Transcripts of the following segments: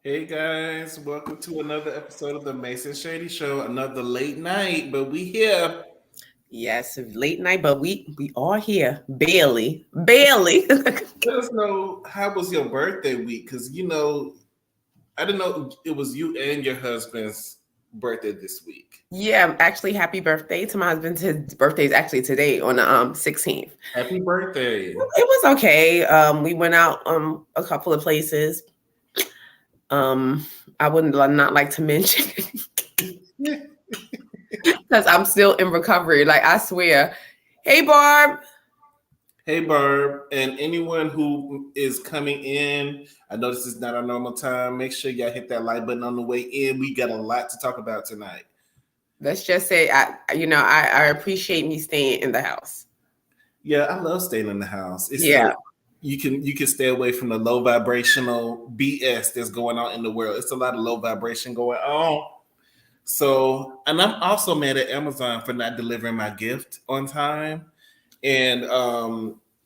Hey guys, welcome to another episode of the MASE and SHADY Show. Another late night, but we here. Yes, late night, but we are here. Barely. Let us know, how was your birthday week? Because I didn't know it was you and your husband's birthday this week. Yeah, actually, happy birthday to my husband. His birthday is actually today on the 16th. Happy birthday. It was okay. We went out a couple of places. I wouldn't not like to mention because I'm still in recovery. Like I swear. Hey Barb. Hey Barb, and anyone who is coming in, I know this is not our normal time. Make sure y'all hit that like button on the way in. We got a lot to talk about tonight. Let's just say I appreciate me staying in the house. Yeah, I love staying in the house. Yeah. You can stay away from the low vibrational BS that's going on in the world. It's a lot of low vibration going on. So, and I'm also mad at Amazon for not delivering my gift on time. And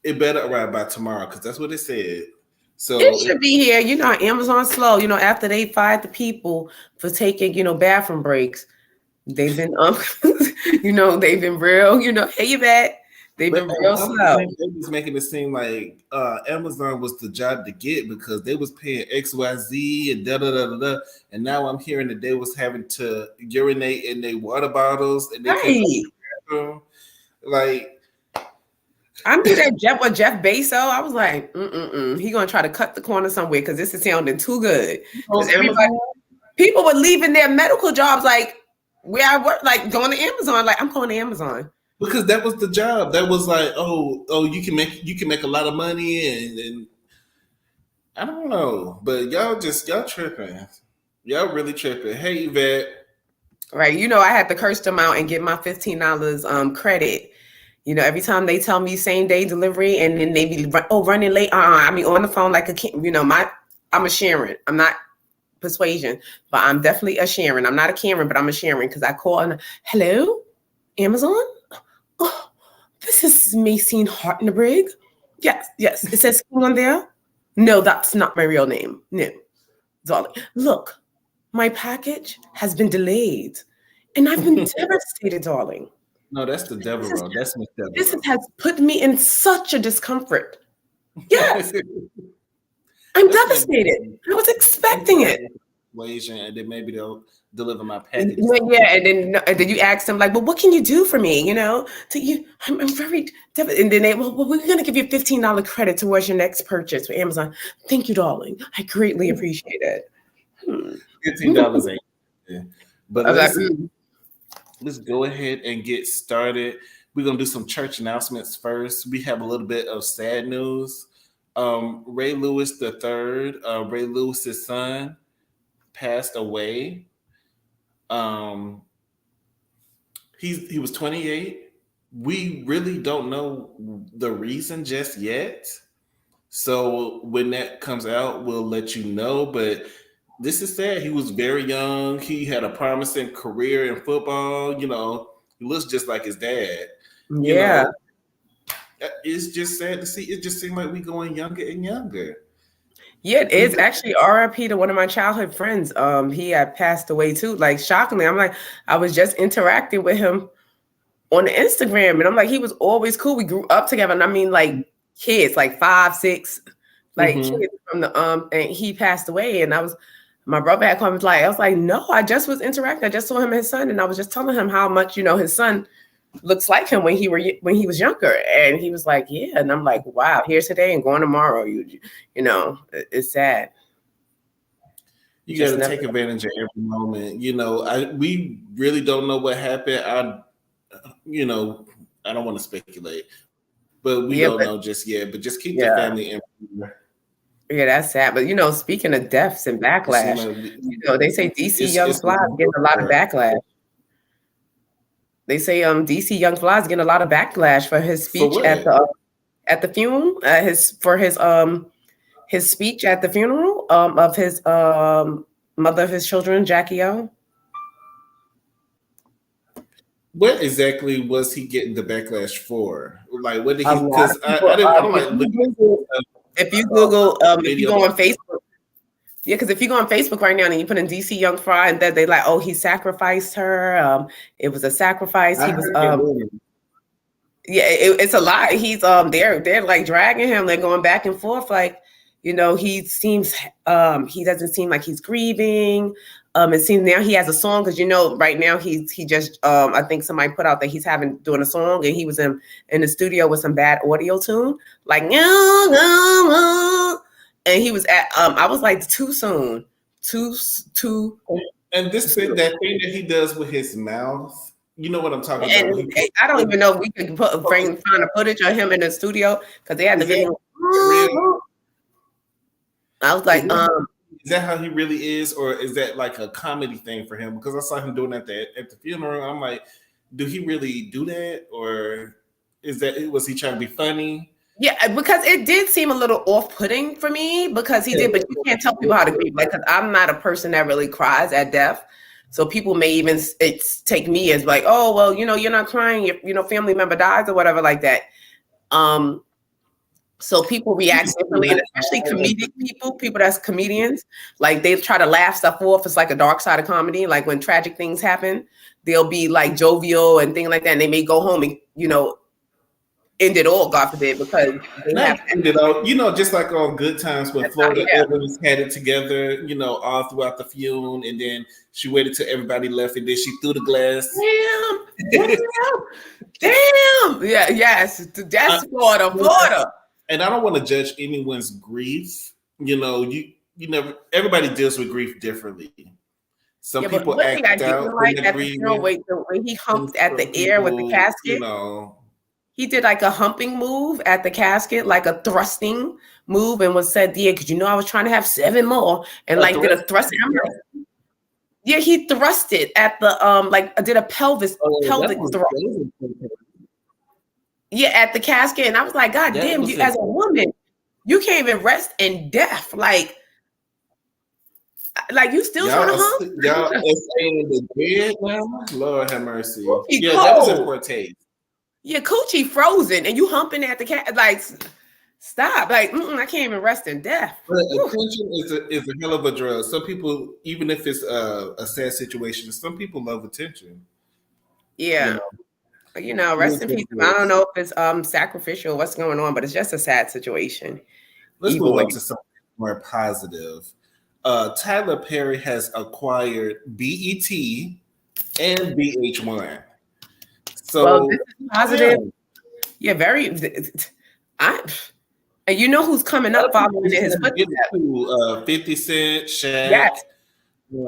it better arrive by tomorrow because that's what it said. So it should be here. Amazon's slow. After they fired the people for taking, bathroom breaks, they've been they've been real, hey you back. They've been real slow. They was making it seem like Amazon was the job to get because they was paying XYZ and da da da da. And now I'm hearing that they was having to urinate in their water bottles and they couldn't like. I knew that Jeff Bezos. I was like, he gonna try to cut the corner somewhere because this is sounding too good. People were leaving their medical jobs, like where I work, like going to Amazon. Like I'm going to Amazon because that was the job. That was like, you can make a lot of money, and I don't know, but y'all tripping. Y'all really tripping. Hey Yvette. Right, I had to curse them out and get my $15 credit. Every time they tell me same day delivery and then they be running late. I mean on the phone like I'm a Sharon. I'm not Persuasion, but I'm definitely a Sharon. I'm not a Karen, but I'm a Sharon because I call and hello, Amazon. Oh, this is Maxine Hartenberg. Yes. It says King on there. No, that's not my real name. No, darling. Look, my package has been delayed, and I've been devastated, darling. No, that's the devil. That's Miss Devil. This has put me in such a discomfort. Yes. I'm devastated. I was expecting it. And then maybe they'll deliver my package. Yeah, and then you ask them like, "Well, what can you do for me?" I'm very devastated. And then we're going to give you $15 credit towards your next purchase with Amazon. Thank you, darling. I greatly appreciate it. $15 ain't. Yeah. But let's go ahead and get started. We're going to do some church announcements first. We have a little bit of sad news. Ray Lewis III, Ray Lewis's son, passed away. He was 28. We really don't know the reason just yet. So when that comes out, we'll let you know. But this is sad. He was very young. He had a promising career in football. He looks just like his dad. Yeah. It's just sad to see. It just seemed like we going younger and younger. Yeah, it is actually RIP to one of my childhood friends. He had passed away too. Like shockingly, I was just interacting with him on Instagram, and I'm like, he was always cool. We grew up together, and I mean, like kids, like 5, 6, like kids from the and he passed away, and my brother had come. I was like, no, I just was interacting. I just saw him and his son, and I was just telling him how much his son looks like him when he was younger, and he was like, yeah, and I'm like, wow, here's today and going tomorrow. It's sad. You got to take advantage of every moment. We really don't know what happened. I don't want to speculate, but we don't know just yet. But just keep the family informed. Yeah, that's sad. But speaking of deaths and backlash, they say DC Young Fly getting a lot of backlash. They say DC Young Fly is getting a lot of backlash for his speech at the funeral. His speech at the funeral of his mother of his children, Jackie O. What exactly was he getting the backlash for? Like, what did he? Because I didn't. If you Google, if you go on Facebook, Yeah, because if you go on Facebook right now and you put in DC Young Fry, and then they like, oh, he sacrificed her. It was a sacrifice. I He was heard it. yeah, it's a lot. He's they're like dragging him, they're going back and forth, like, he seems he doesn't seem like he's grieving. It seems now he has a song, because right now he just I think somebody put out that he's doing a song, and he was in the studio with some bad audio tune, like and he was at I was like, too soon, too And this thing, that thing that he does with his mouth, you know what I'm talking and about. I don't even know if we could find a footage of him in the studio, because they had the video. I was like, is that how he really is, or is that like a comedy thing for him? Because I saw him doing that at the funeral. I'm like, do he really do that, or was he trying to be funny? Yeah, because it did seem a little off-putting for me, because he did, but you can't tell people how to grieve. Like, because I'm not a person that really cries at death. So people may even take me as like, oh, well, you're not crying, your family member dies or whatever like that. So people react differently, and especially comedic people that's comedians, like they try to laugh stuff off. It's like a dark side of comedy. Like when tragic things happen, they'll be like jovial and things like that, and they may go home and end it all, God forbid, because they have end it all. Just like on Good Times when Florida Evans had it together, all throughout the funeral, and then she waited till everybody left, and then she threw the glass. Damn. Yeah, yes, that's Florida. And I don't want to judge anyone's grief. You never. Everybody deals with grief differently. Some people act out like at the way he humped at the air with the casket. He did like a humping move at the casket, like a thrusting move, and said, "Yeah, because I was trying to have 7 more," and like did a thrust. Yeah, he thrusted at the did a pelvic thrust. Yeah, at the casket, and I was like, God damn, you as a woman, you can't even rest in death. Like you still trying to hump? Y'all are saying the dead now? Lord have mercy. Yeah, that was a poor taste. Yeah, coochie frozen, and you humping at the cat. Like, stop. Like, I can't even rest in death. But attention is a hell of a drug. Some people, even if it's a sad situation, some people love attention. Yeah. Rest in peace. I don't know if it's sacrificial, what's going on, but it's just a sad situation. Let's move on to something more positive. Tyler Perry has acquired BET and VH1. So this is positive. Yeah, very. And you know who's coming up following his footsteps? 50 Cent, Shaq. Yes.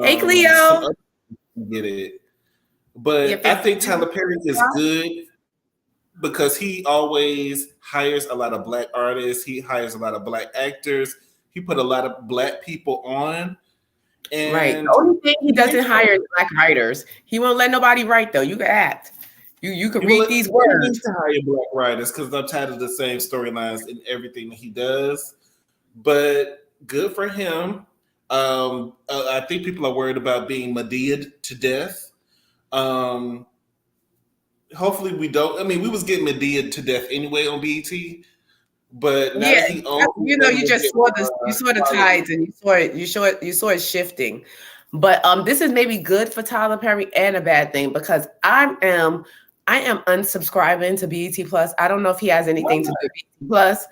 Hey, Cleo. Get it. But I think Tyler Perry is good because he always hires a lot of Black artists. He hires a lot of Black actors. He put a lot of Black people on. And right. The only thing he doesn't hire is Black writers. He won't let nobody write, though. You can act. You can read these words. He needs to hire Black writers because I'm tired of the same storylines in everything that he does. But good for him. I think people are worried about being Medea'd to death. Hopefully we don't. I mean, we was getting Medea to death anyway on BET, but now that he owns, you just saw this. You saw the tides, and you saw it shifting. But this is maybe good for Tyler Perry and a bad thing, because I am unsubscribing to BET Plus. I don't know if he has anything to do with BET Plus,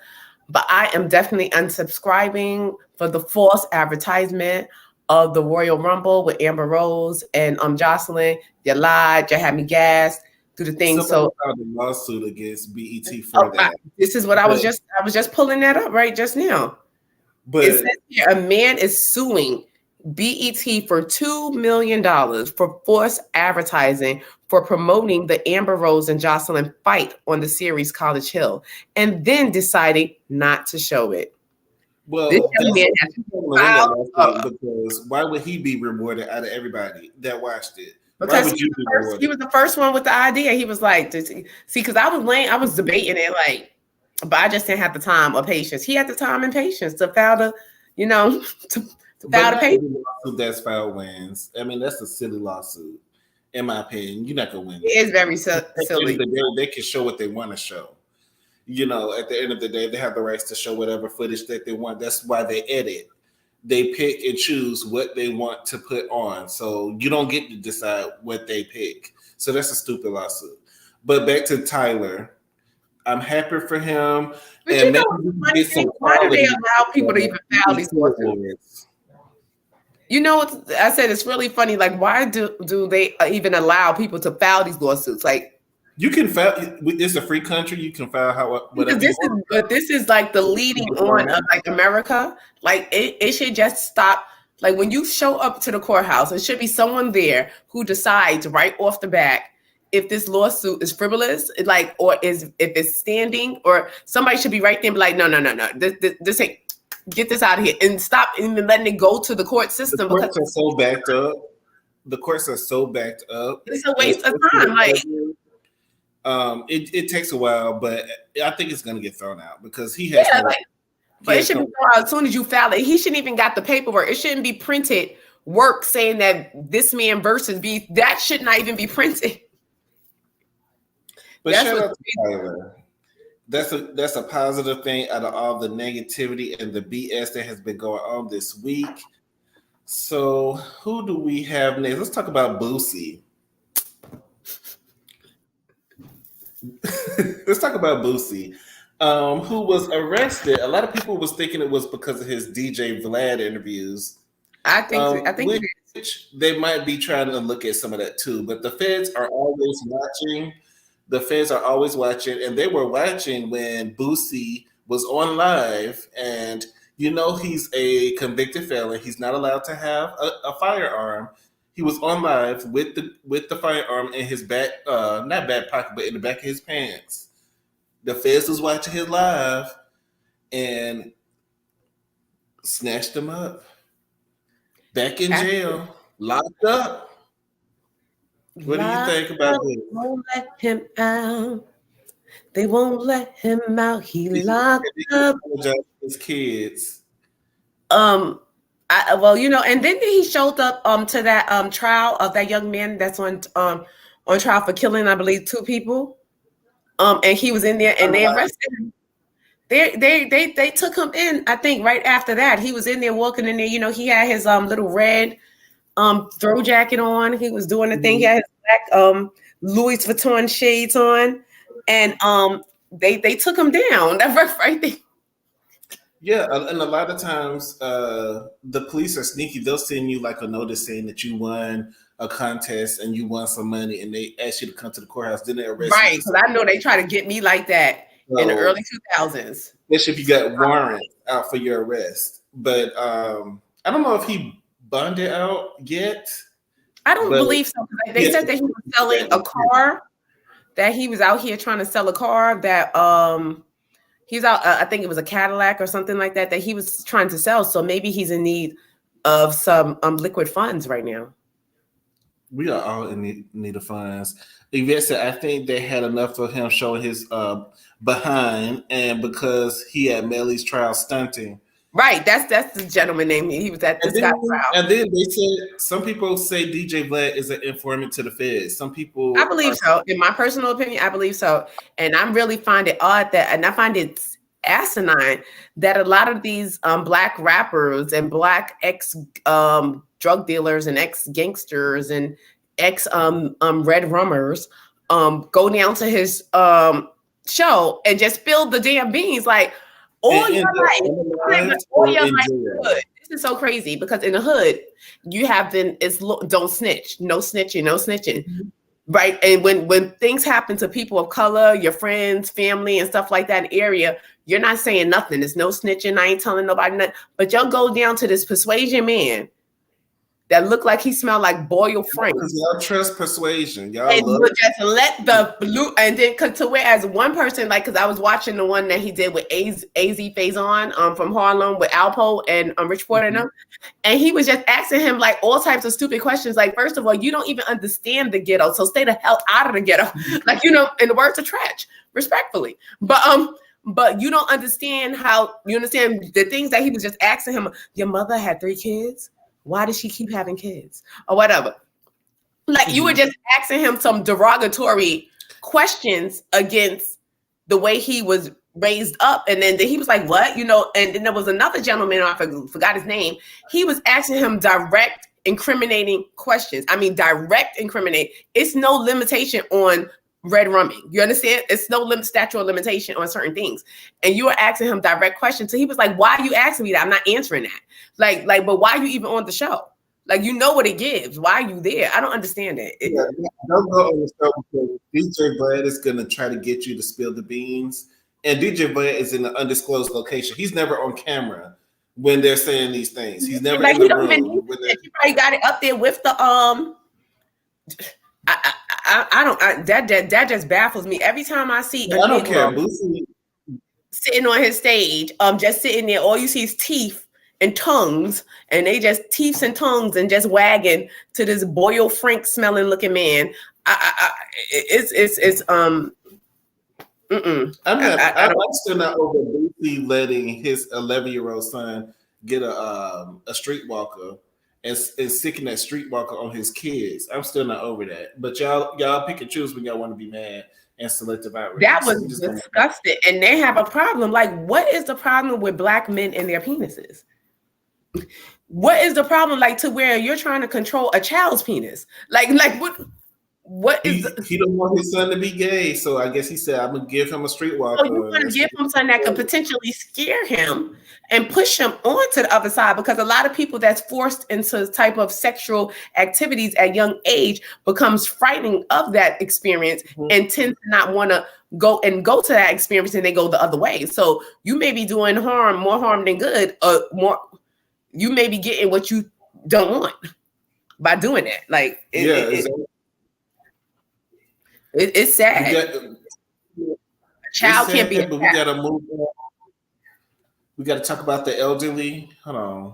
but I am definitely unsubscribing for the false advertisement of the Royal Rumble with Amber Rose and Joseline. You lied. You had me gassed. Do the thing. So filed a lawsuit against BET for that. This is what I was just pulling that up right just now. But it says here, a man is suing BET for $2 million for false advertising for promoting the Amber Rose and Joseline fight on the series College Hill, and then deciding not to show it. Well, this young man has because why would he be rewarded out of everybody that watched it? Because he was the first one with the idea. He was like, see, because I was debating it, like, but I just didn't have the time or patience. He had the time and patience to file the, to file the paper. Lawsuit that's filed wins. I mean, that's a silly lawsuit, in my opinion. You're not gonna win. It is very silly. At the end of the day, they can show what they want to show. At the end of the day, they have the rights to show whatever footage that they want. That's why they edit. they pick and choose what they want to put on. So you don't get to decide what they pick. So that's a stupid lawsuit. But back to Tyler. I'm happy for him. But and you know what's funny thing? Why do they allow people to even file these lawsuits? You know what I said? It's really funny. Like, why do they even allow people to file these lawsuits? Like, you can file. It's a free country. You can file whatever. This is like the leading on of like America. Like, it should just stop. Like, when you show up to the courthouse, it should be someone there who decides right off the bat if this lawsuit is frivolous, like, or if it's standing, or somebody should be right there and be like, no. This ain't, get this out of here, and stop even letting it go to the court system. The courts are so backed up. The courts are so backed up. It's a waste of time. Like, it takes a while, but I think it's going to get thrown out because he has. But it should be thrown out as soon as you file it. He shouldn't even got the paperwork. It shouldn't be printed work saying that this man versus B. That should not even be printed. But shout out to Tyler. That's a positive thing out of all the negativity and the BS that has been going on this week. So who do we have next? Let's talk about Boosie. Let's talk about Boosie, who was arrested. A lot of people was thinking it was because of his DJ Vlad interviews. I think which they might be trying to look at some of that too. But the feds are always watching. The feds are always watching, and they were watching when Boosie was on live. And you know he's a convicted felon. He's not allowed to have a firearm. He was on live with the firearm in his back, not back pocket, but in the back of his pants. The feds was watching his live and snatched him up. Back in jail, locked up. What do you think about this? They won't let him out. They won't let him out. He locked up. His kids. Well, you know, and then he showed up to that trial of that young man that's on trial for killing, I believe, 2 people. And he was in there, and they arrested him. They took him in. I think right after that, he was in there walking in there. You know, he had his little red throw jacket on. He was doing the thing. He had his black Louis Vuitton shades on, and they took him down. That right there. Yeah, and a lot of times the police are sneaky. They'll send you like a notice saying that you won a contest and you won some money, and they ask you to come to the courthouse. Then they arrest you. Right, because I know they try to get me like that in the early 2000s. Especially if you got warrant out for your arrest. But I don't know if he bonded out yet. I don't believe so. They said that he was selling a car, that he was out here trying to sell a car that he was out, I think it was a Cadillac or something like that he was trying to sell. So maybe he's in need of some liquid funds right now. We are all in need of funds. Yvette said, I think they had enough of him showing his behind, and because he had Melly's trial stunting. Right, that's the gentleman name. He was at this guy's trial. And then they said, some people say DJ Vlad is an informant to the feds. Some people, I believe so. In my personal opinion, I believe so. And I really find it odd and I find it asinine that a lot of these black rappers and black ex drug dealers and ex gangsters and ex red rummers go down to his show and just spill the damn beans like. All your life hood. This is so crazy because in the hood, you have don't snitch, no snitching, no snitching. Mm-hmm. Right. And when things happen to people of color, your friends, family, and stuff like that area, you're not saying nothing. There's no snitching. I ain't telling nobody nothing. But y'all go down to this persuasion man that looked like he smelled like boiled frank. Y'all trust persuasion. Y'all just let the blue, and then to whereas one person, like, because I was watching the one that he did with AZ Faison from Harlem with Alpo and Rich Porter and them, and he was just asking him like all types of stupid questions. Like, first of all, you don't even understand the ghetto, so stay the hell out of the ghetto. Like, you know, in the words of trash, respectfully. But you don't understand the things that he was just asking him. Your mother had 3 kids. Why does she keep having kids or whatever? Like, you were just asking him some derogatory questions against the way he was raised up, and then he was like, what, you know, and then there was another gentleman, I forgot his name, he was asking him direct incriminating questions. I mean, direct incriminate. It's no limitation on red rumming. You understand? It's no statute of limitation on certain things. And you were asking him direct questions. So he was like, why are you asking me that? I'm not answering that. Like, but why are you even on the show? Like, you know what it gives. Why are you there? I don't understand it. Don't go on the show because DJ Bud is going to try to get you to spill the beans. And DJ Bud is in an undisclosed location. He's never on camera when they're saying these things. He's never like, in the room. You probably got it up there with the that just baffles me every time I see. I don't care. Boosie sitting on his stage, just sitting there. All you see is teeth and tongues, and they just teeth and tongues and just wagging to this Boyle Frank smelling looking man. I'm still not over Boosie letting his 11-year-old son get a streetwalker and sticking that streetwalker on his kids. I'm still not over that. But y'all pick and choose when y'all want to be mad and selective outrage. That was disgusting. And they have a problem. Like, what is the problem with black men and their penises? What is the problem? Like, to where you're trying to control a child's penis? Like what is he don't want his son to be gay, so I guess he said, I'm gonna give him a streetwalker. So you want to give him something that could potentially scare him and push him onto the other side, because a lot of people that's forced into type of sexual activities at young age becomes frightening of that experience and tends to not want to go to that experience, and they go the other way. So you may be doing more harm than good, or you may be getting what you don't want by doing that. Like, it's sad. A child can't be. But we gotta move on. We gotta talk about the elderly. Hold on.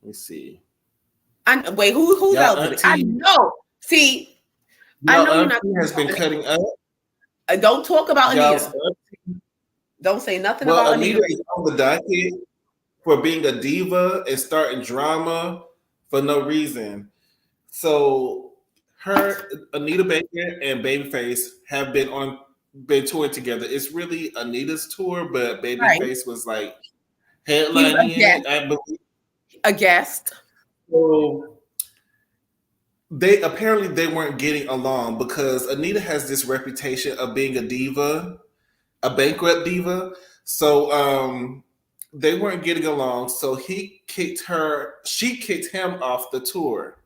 Let me see. Wait, who's elderly? Auntie, I know. See, I know Auntie has been cutting up. Don't talk about Anita. Don't say nothing about Anita. Anita is on the docket for being a diva and starting drama for no reason. So Anita Baker and Babyface have been touring together. It's really Anita's tour, but Babyface was like headlining it, I believe. A guest. So they weren't getting along because Anita has this reputation of being a diva, a bankrupt diva. So they weren't getting along. So she kicked him off the tour.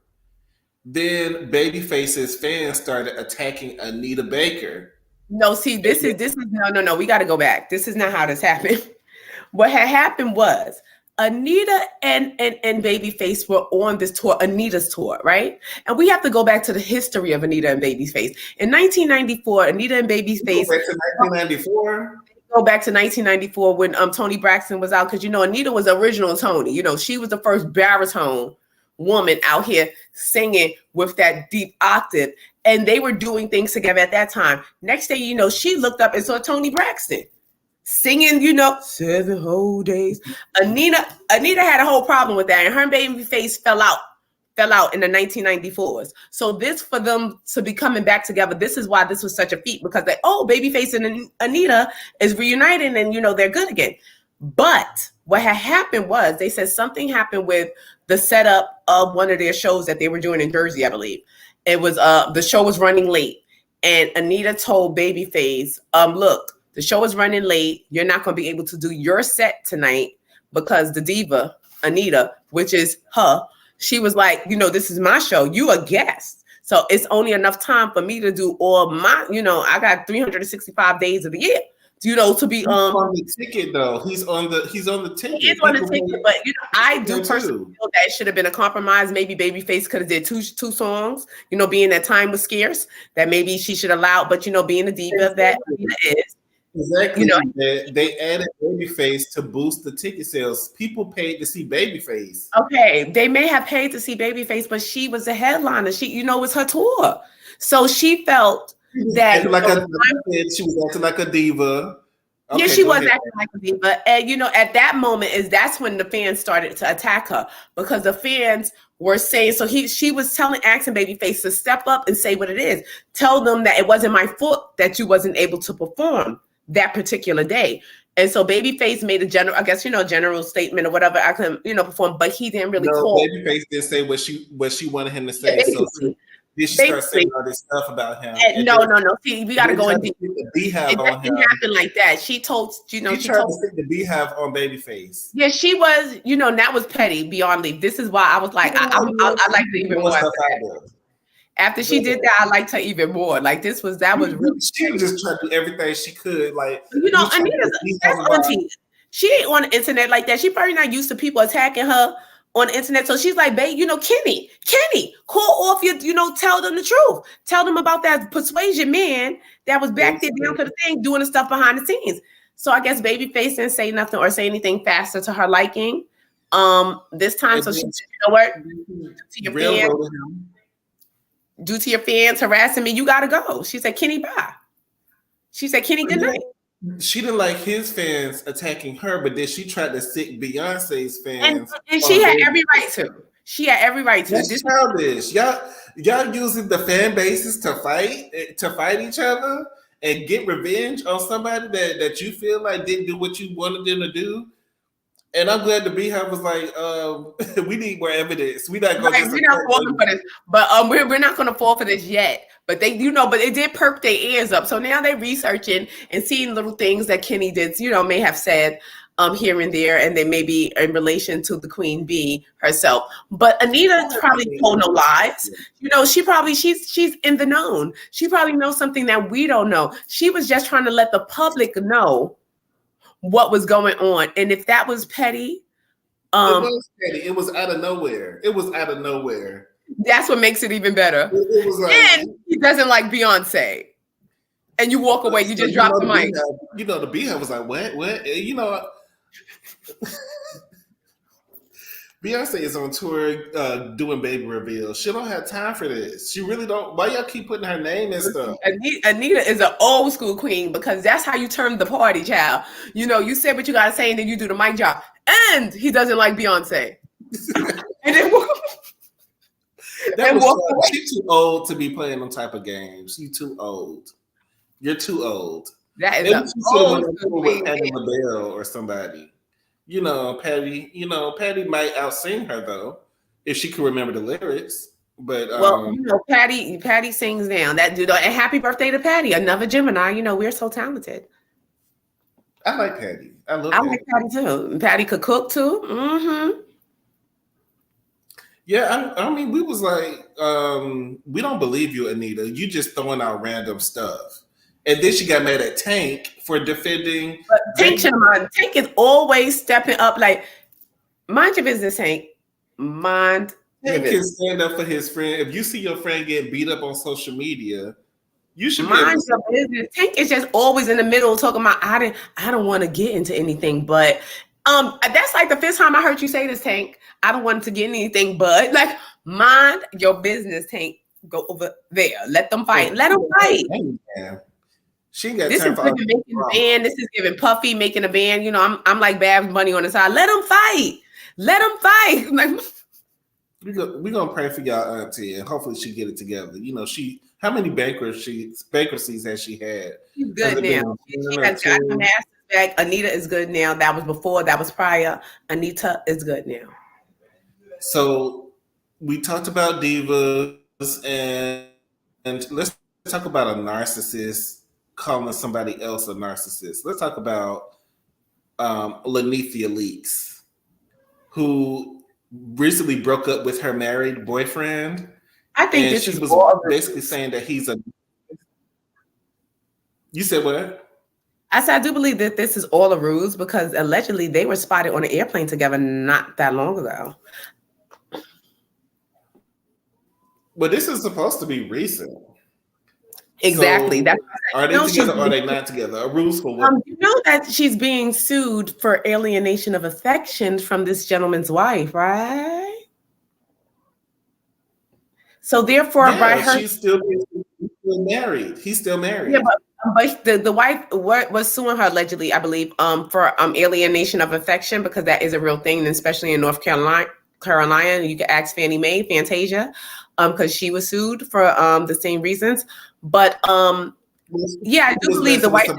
Then Babyface's fans started attacking Anita Baker. No, see, this is no. We got to go back. This is not how this happened. What had happened was Anita and Babyface were on this tour, Anita's tour, right? And we have to go back to the history of Anita and Babyface. In 1994, Anita and Babyface. Go back to 1994 when Toni Braxton was out, because Anita was original Toni. She was the first baritone woman out here singing with that deep octave, and they were doing things together at that time. Next day, she looked up and saw Toni Braxton singing, 7 whole days. Anita had a whole problem with that, and her and Babyface fell out in the 1994s. So this, for them to be coming back together, this is why this was such a feat, because Babyface and Anita is reuniting, and they're good again. But what had happened was, they said something happened with the setup of one of their shows that they were doing in Jersey, I believe. It was the show was running late, and Anita told Babyface, look, the show is running late. You're not going to be able to do your set tonight because the diva, Anita, which is her, she was like, this is my show. You a guest. So it's only enough time for me to do all my, I got 365 days of the year. To be on the ticket though. He's on the ticket. He is on the ticket, but I do personally feel that it should have been a compromise. Maybe Babyface could have did two songs. Being that time was scarce, that maybe she should allow. But being the diva that Anita is, exactly. They added Babyface to boost the ticket sales. People paid to see Babyface. Okay, they may have paid to see Babyface, but she was the headliner. She, it's her tour, so she felt. She was acting like a diva. Okay, yeah, she was acting like a diva. And at that moment that's when the fans started to attack her, because the fans were saying, she was asking Babyface to step up and say what it is. Tell them that it wasn't my fault that you wasn't able to perform that particular day. And so Babyface made a general, I guess, general statement or whatever I can, perform, but he didn't really No, call. Babyface didn't say what she wanted him to Yeah, say. So did she start saying basically. all this stuff about him? No. See, we got to go in deep. The beehive It on him. didn't happen like that. She told, She tried to stick the beehive on Babyface. Yeah, she was, that was petty beyond leave. This is why I was like, I liked her even more. After she did that, I liked her even more. Like that was really. She was just trying to do everything she could. Like Anita's auntie. She ain't on the internet like that. She probably not used to people attacking her on the internet. So she's like, babe, Kenny, call off your, tell them the truth. Tell them about that persuasion man that was back there down to the thing, doing the stuff behind the scenes. So I guess Babyface didn't say nothing or say anything faster to her liking. This time, so she said, you know what? Due to your fans harassing me, you gotta go. She said, Kenny, bye. She said, Kenny, good night. She didn't like his fans attacking her, but then she tried to sick Beyonce's fans. And she had every right to. She had every right to. That's childish. Y'all using the fan bases to fight each other and get revenge on somebody that you feel like didn't do what you wanted them to do. And I'm glad the Beehive was like, we need more evidence. We're not going we're not falling for this, but we're not going to fall for this yet. But they, but it did perk their ears up. So now they're researching and seeing little things that Kenny did, may have said here and there, and then maybe in relation to the Queen Bee herself. But Anita probably told no lies. She's in the known. She probably knows something that we don't know. She was just trying to let the public know what was going on. And if that was petty, it was petty. It was out of nowhere. That's what makes it even better. It was and he doesn't like Beyonce. And you walk away, you just drop the mic. The Beehive was like, what? Beyonce is on tour doing baby reveals. She don't have time for this. She really don't. Why y'all keep putting her name and stuff? Anita is an old school queen because that's how you turn the party, child. You say what you gotta say and then you do the mic drop. And he doesn't like Beyonce. And then she's too old to be playing them type of games. You too old. You're too old. That is an old school with Patti LaBelle or somebody. Patti might outsing her though, if she can remember the lyrics. But Patti sings now. That dude, and happy birthday to Patti, another Gemini. We're so talented. I like Patti. I like Patti too. Patti could cook too. Mm-hmm. Yeah, I mean, we was like, we don't believe you, Anita. You just throwing out random stuff. And then she got mad at Tank for defending. But Tank is always stepping up. Like, mind your business, Tank. Mind. Tank can stand up for his friend. If you see your friend get beat up on social media, you should mind your business. Tank is just always in the middle talking about I don't want to get into anything, but that's like the fifth time I heard you say this, Tank. I don't want to get anything, but like mind your business, Tank. Go over there. Let them fight. Let them fight. Yeah. She got this is giving making a band. This is giving Puffy making a band. I'm like Babs Bunny on the side. Let them fight. Let them fight. Like, we're gonna pray for y'all auntie, and hopefully she get it together. How many bankruptcies has she had? She's good now. She has got her masters back. Anita is good now. That was before. That was prior. Anita is good now. So we talked about divas, and let's talk about a narcissist calling somebody else a narcissist. Let's talk about Lanithia Leaks, who recently broke up with her married boyfriend. I think this is basically saying that he's a. You said what? I said I do believe that this is all a ruse because allegedly they were spotted on an airplane together not that long ago. But this is supposed to be recent. Exactly. So, are they together or are they not together? A ruse for what? You know that she's being sued for alienation of affection from this gentleman's wife, right? So therefore, by her, she's still married. He's still married. Yeah, but the wife was suing her allegedly, I believe, for alienation of affection because that is a real thing, especially in North Carolina. You can ask Fannie Mae, Fantasia, because she was sued for the same reasons. But yeah, I do believe the wife.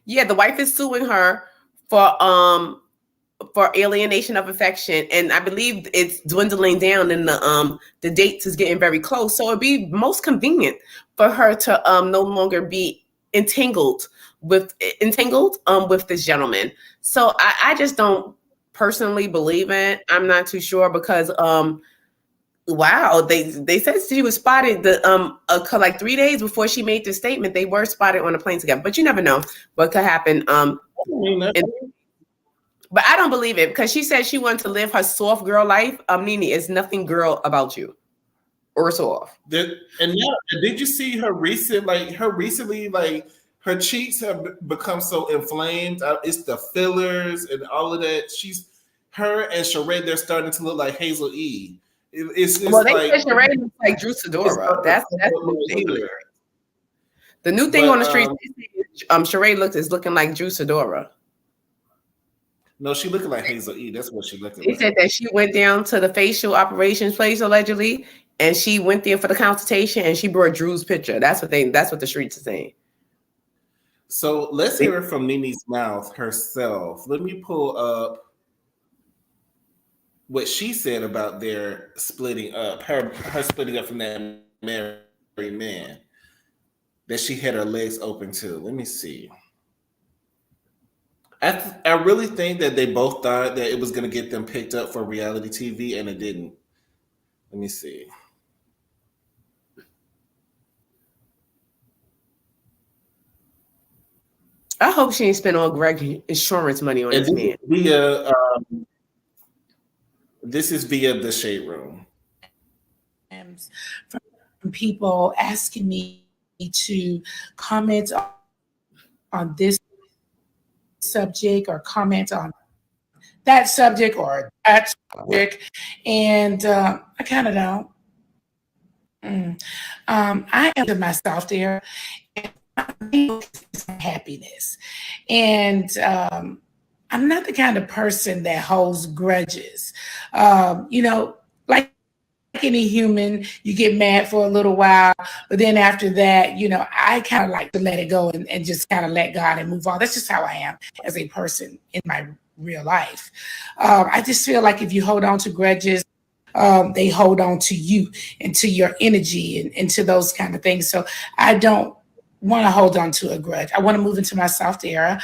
Yeah, the wife is suing her for alienation of affection, and I believe it's dwindling down, and the dates is getting very close. So it'd be most convenient for her to no longer be entangled with this gentleman. So I just don't personally believe it. I'm not too sure because wow, they said she was spotted like 3 days before she made the statement. They were spotted on a plane together, but you never know what could happen. But I don't believe it because she said she wanted to live her soft girl life. Nene, is nothing girl about you or soft. Did you see her recently, like her cheeks have become so inflamed? It's the fillers and all of that. Her and Sheree, they're starting to look like Hazel E. It's well, they said Sheree looks like Drew Sidora. That's the new thing. The new thing on the street, Sheree is looking like Drew Sidora. No, she looking like Hazel E. That's what she looking like. They said that she went down to the facial operations place allegedly, and she went there for the consultation, and she brought Drew's picture. That's what the streets are saying. So let's hear it from Nene's mouth herself. Let me pull up what she said about their splitting up. Her splitting up from that married man that she had her legs open to. Let me see. I really think that they both thought that it was going to get them picked up for reality TV, and it didn't. Let me see. I hope she ain't spent all Greg's insurance money on this man. This is via the Shade Room. From people asking me to comment on this subject or comment on that subject or that subject, and I kind of don't. I am to myself there, and happiness, and I'm not the kind of person that holds grudges. Like any human, you get mad for a little while, but then after that, I kind of like to let it go and just kind of let God and move on. That's just how I am as a person in my real life. I just feel like if you hold on to grudges, they hold on to you and to your energy and to those kind of things. So I don't want to hold on to a grudge. I want to move into my soft era.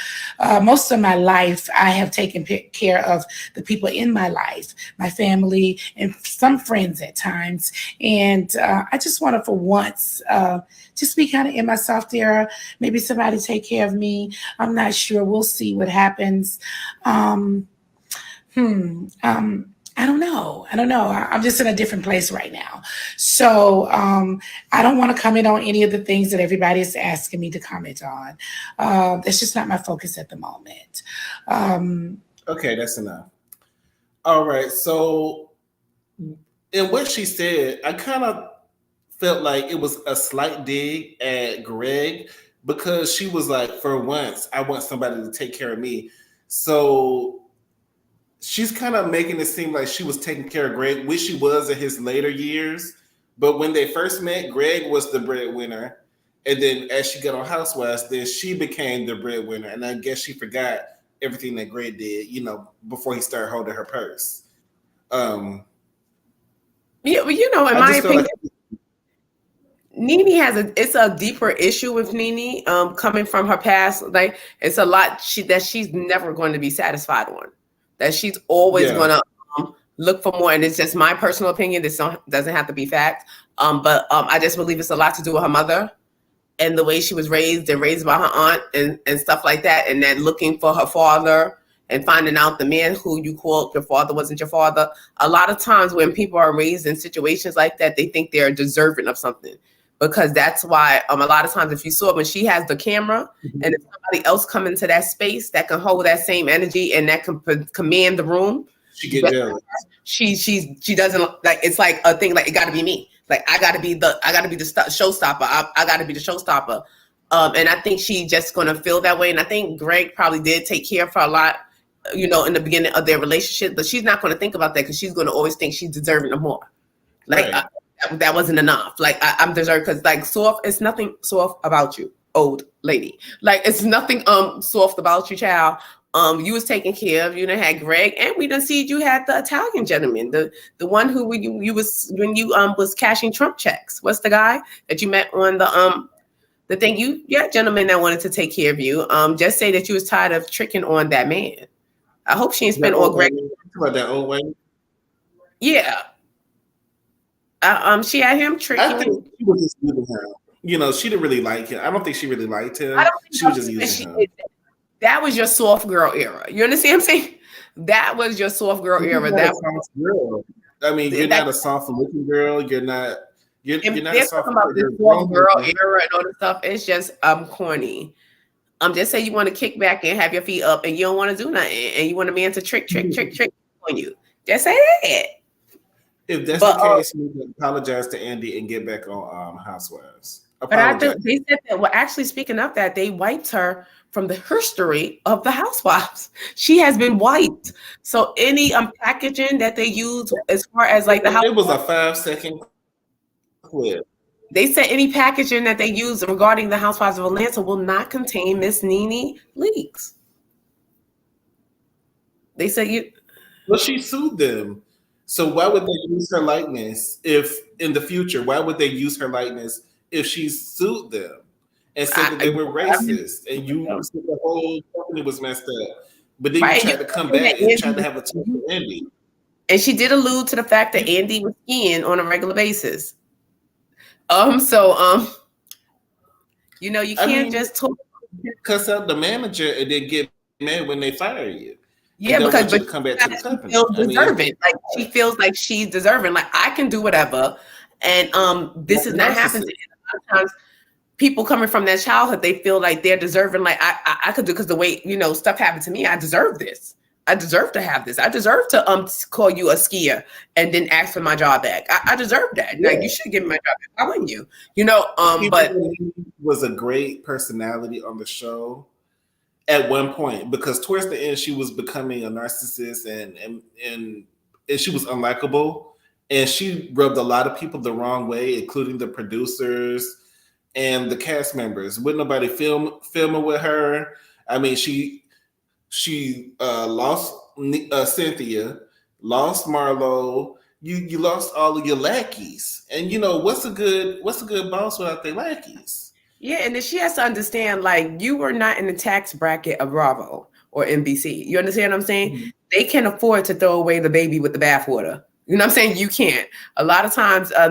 Most of my life, I have taken care of the people in my life, my family, and some friends at times. And I just want to, for once, just be kind of in my soft era. Maybe somebody take care of me. I'm not sure. We'll see what happens. I don't know. I'm just in a different place right now. So I don't want to comment on any of the things that everybody is asking me to comment on. That's just not my focus at the moment. Okay, that's enough. All right. So in what she said, I kind of felt like it was a slight dig at Greg because she was like, for once, I want somebody to take care of me. So she's kind of making it seem like she was taking care of Greg, which she was in his later years. But when they first met, Greg was the breadwinner. And then as she got on Housewives, then she became the breadwinner. And I guess she forgot everything that Greg did, before he started holding her purse. In my opinion, Nene it's a deeper issue with Nene coming from her past. Like, it's a lot that she's never going to be satisfied on. That she's always going to look for more. And it's just my personal opinion. This doesn't have to be fact. But I just believe it's a lot to do with her mother and the way she was raised by her aunt and stuff like that. And then looking for her father and finding out the man who you called your father wasn't your father. A lot of times when people are raised in situations like that, they think they're deserving of something. Because that's why a lot of times if you saw when she has the camera and if somebody else come into that space that can hold that same energy and that can command the room, she get jealous. She doesn't like, it's like a thing like it got to be me. Like I got to be the showstopper. I got to be the showstopper. And I think she just going to feel that way. And I think Greg probably did take care of her a lot, in the beginning of their relationship. But she's not going to think about that because she's going to always think she's deserving of more. Like. Right. That wasn't enough. Like I'm deserved because like soft, it's nothing soft about you. old lady. Like it's nothing soft about you, child. You was taken care of. You done had Greg, and we done see you had the Italian gentleman, the one who you was when you was cashing Trump checks. What's the guy that you met on the thing? You gentleman that wanted to take care of you. Just say that you was tired of tricking on that man. I hope she ain't spent all Greg. About that old way. Yeah. She had him tricking. I think she was just using him. You know, she didn't really like him. I don't think she really liked him. I don't think she was just using him. That was your soft girl era. You understand what I'm saying? That was your soft girl era. That soft girl. I mean, you're not a soft looking girl. You're not. You're not a soft about this soft girl era and all this stuff. It's just corny. Just say you want to kick back and have your feet up, and you don't want to do nothing, and you want a man to trick on you. Just say that. If that's the case, you need to apologize to Andy and get back on Housewives. But I think they said that. Well, actually, speaking of that, they wiped her from the history of the Housewives. She has been wiped. So any packaging that they use as far as like the Housewives, it was a 5-second clip. They said any packaging that they use regarding the Housewives of Atlanta will not contain Miss Nene Leakes. They said you. Well, she sued them. So why would they use her likeness if in the future? Why would they use her likeness if she sued them and said that they were racist and you said the whole company was messed up? But then you tried to come back and tried to have a talk with Andy. And she did allude to the fact that Andy was skiing on a regular basis. You can't just talk. Cuss out the manager and then get mad when they fire you. Yeah, because you come back to the company. Feels deserving. Like she feels like she's deserving. Like I can do whatever, and this is not happening. A lot of times, people coming from that childhood, they feel like they're deserving. Like I could do because the way stuff happened to me, I deserve this. I deserve to have this. I deserve to call you a skier and then ask for my job back. I deserve that. Yeah. Like you should give me my job back. Why wouldn't you? But was a great personality on the show. At one point, because towards the end she was becoming a narcissist and she was unlikable, and she rubbed a lot of people the wrong way, including the producers and the cast members. Wouldn't nobody filming with her. I mean, she lost Cynthia, lost MARROW. You lost all of your lackeys, and what's a good boss without their lackeys? Yeah, and then she has to understand, like, you were not in the tax bracket of Bravo or NBC. You understand what I'm saying? Mm-hmm. They can afford to throw away the baby with the bathwater. You know what I'm saying? You can't. A lot of times, I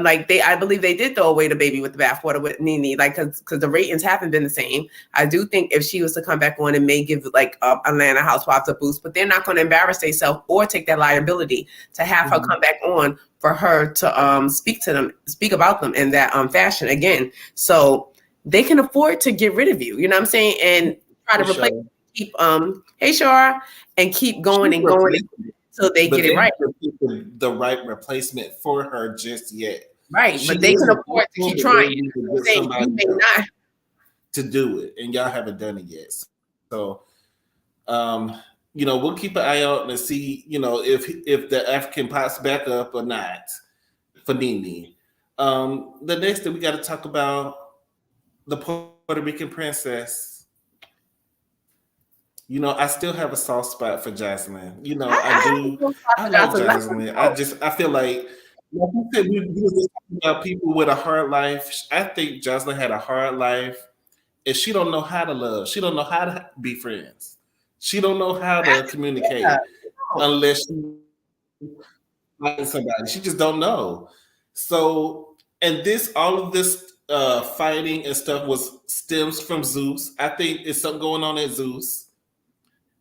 believe they did throw away the baby with the bathwater with Nene, like, because the ratings haven't been the same. I do think if she was to come back on, it may give, like, Atlanta Housewives a boost, but they're not going to embarrass themselves or take that liability to have her come back on for her to speak about them in that fashion again. So they can afford to get rid of you, you know what I'm saying? And try to replace, keep, hey, Shara, and keep going and going until they get it right. The right replacement for her just yet. Right, but they can afford to keep trying. You may not. To do it, and y'all haven't done it yet. So, we'll keep an eye out and see, if the African pops back up or not for Nene. The next thing we got to talk about, the Puerto Rican princess. I still have a soft spot for Joseline. I do. I love Joseline. I feel like you said, we were just talking about people with a hard life. I think Joseline had a hard life, and she don't know how to love. She don't know how to be friends. She don't know how to communicate unless she likes somebody. She just don't know. So, and all of this fighting and stuff stems from Zeus. I think it's something going on at Zeus.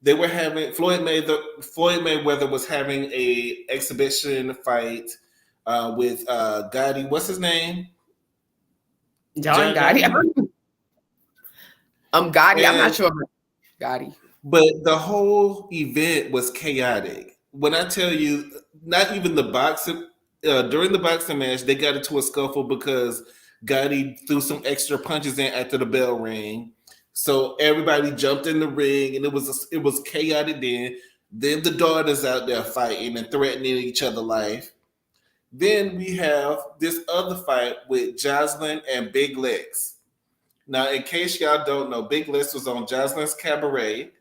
They were having Floyd Mayweather was having a exhibition fight with Gotti. What's his name? John Gotti. Gotti. I'm not sure about Gotti. But the whole event was chaotic. When I tell you, not even the boxing during the boxing match, they got into a scuffle because Gotti threw some extra punches in after the bell rang. So everybody jumped in the ring, and it was chaotic then. Then the daughters out there fighting and threatening each other life. Then we have this other fight with Joseline and Big Lex. Now, in case y'all don't know, Big Lex was on Joseline's Cabaret,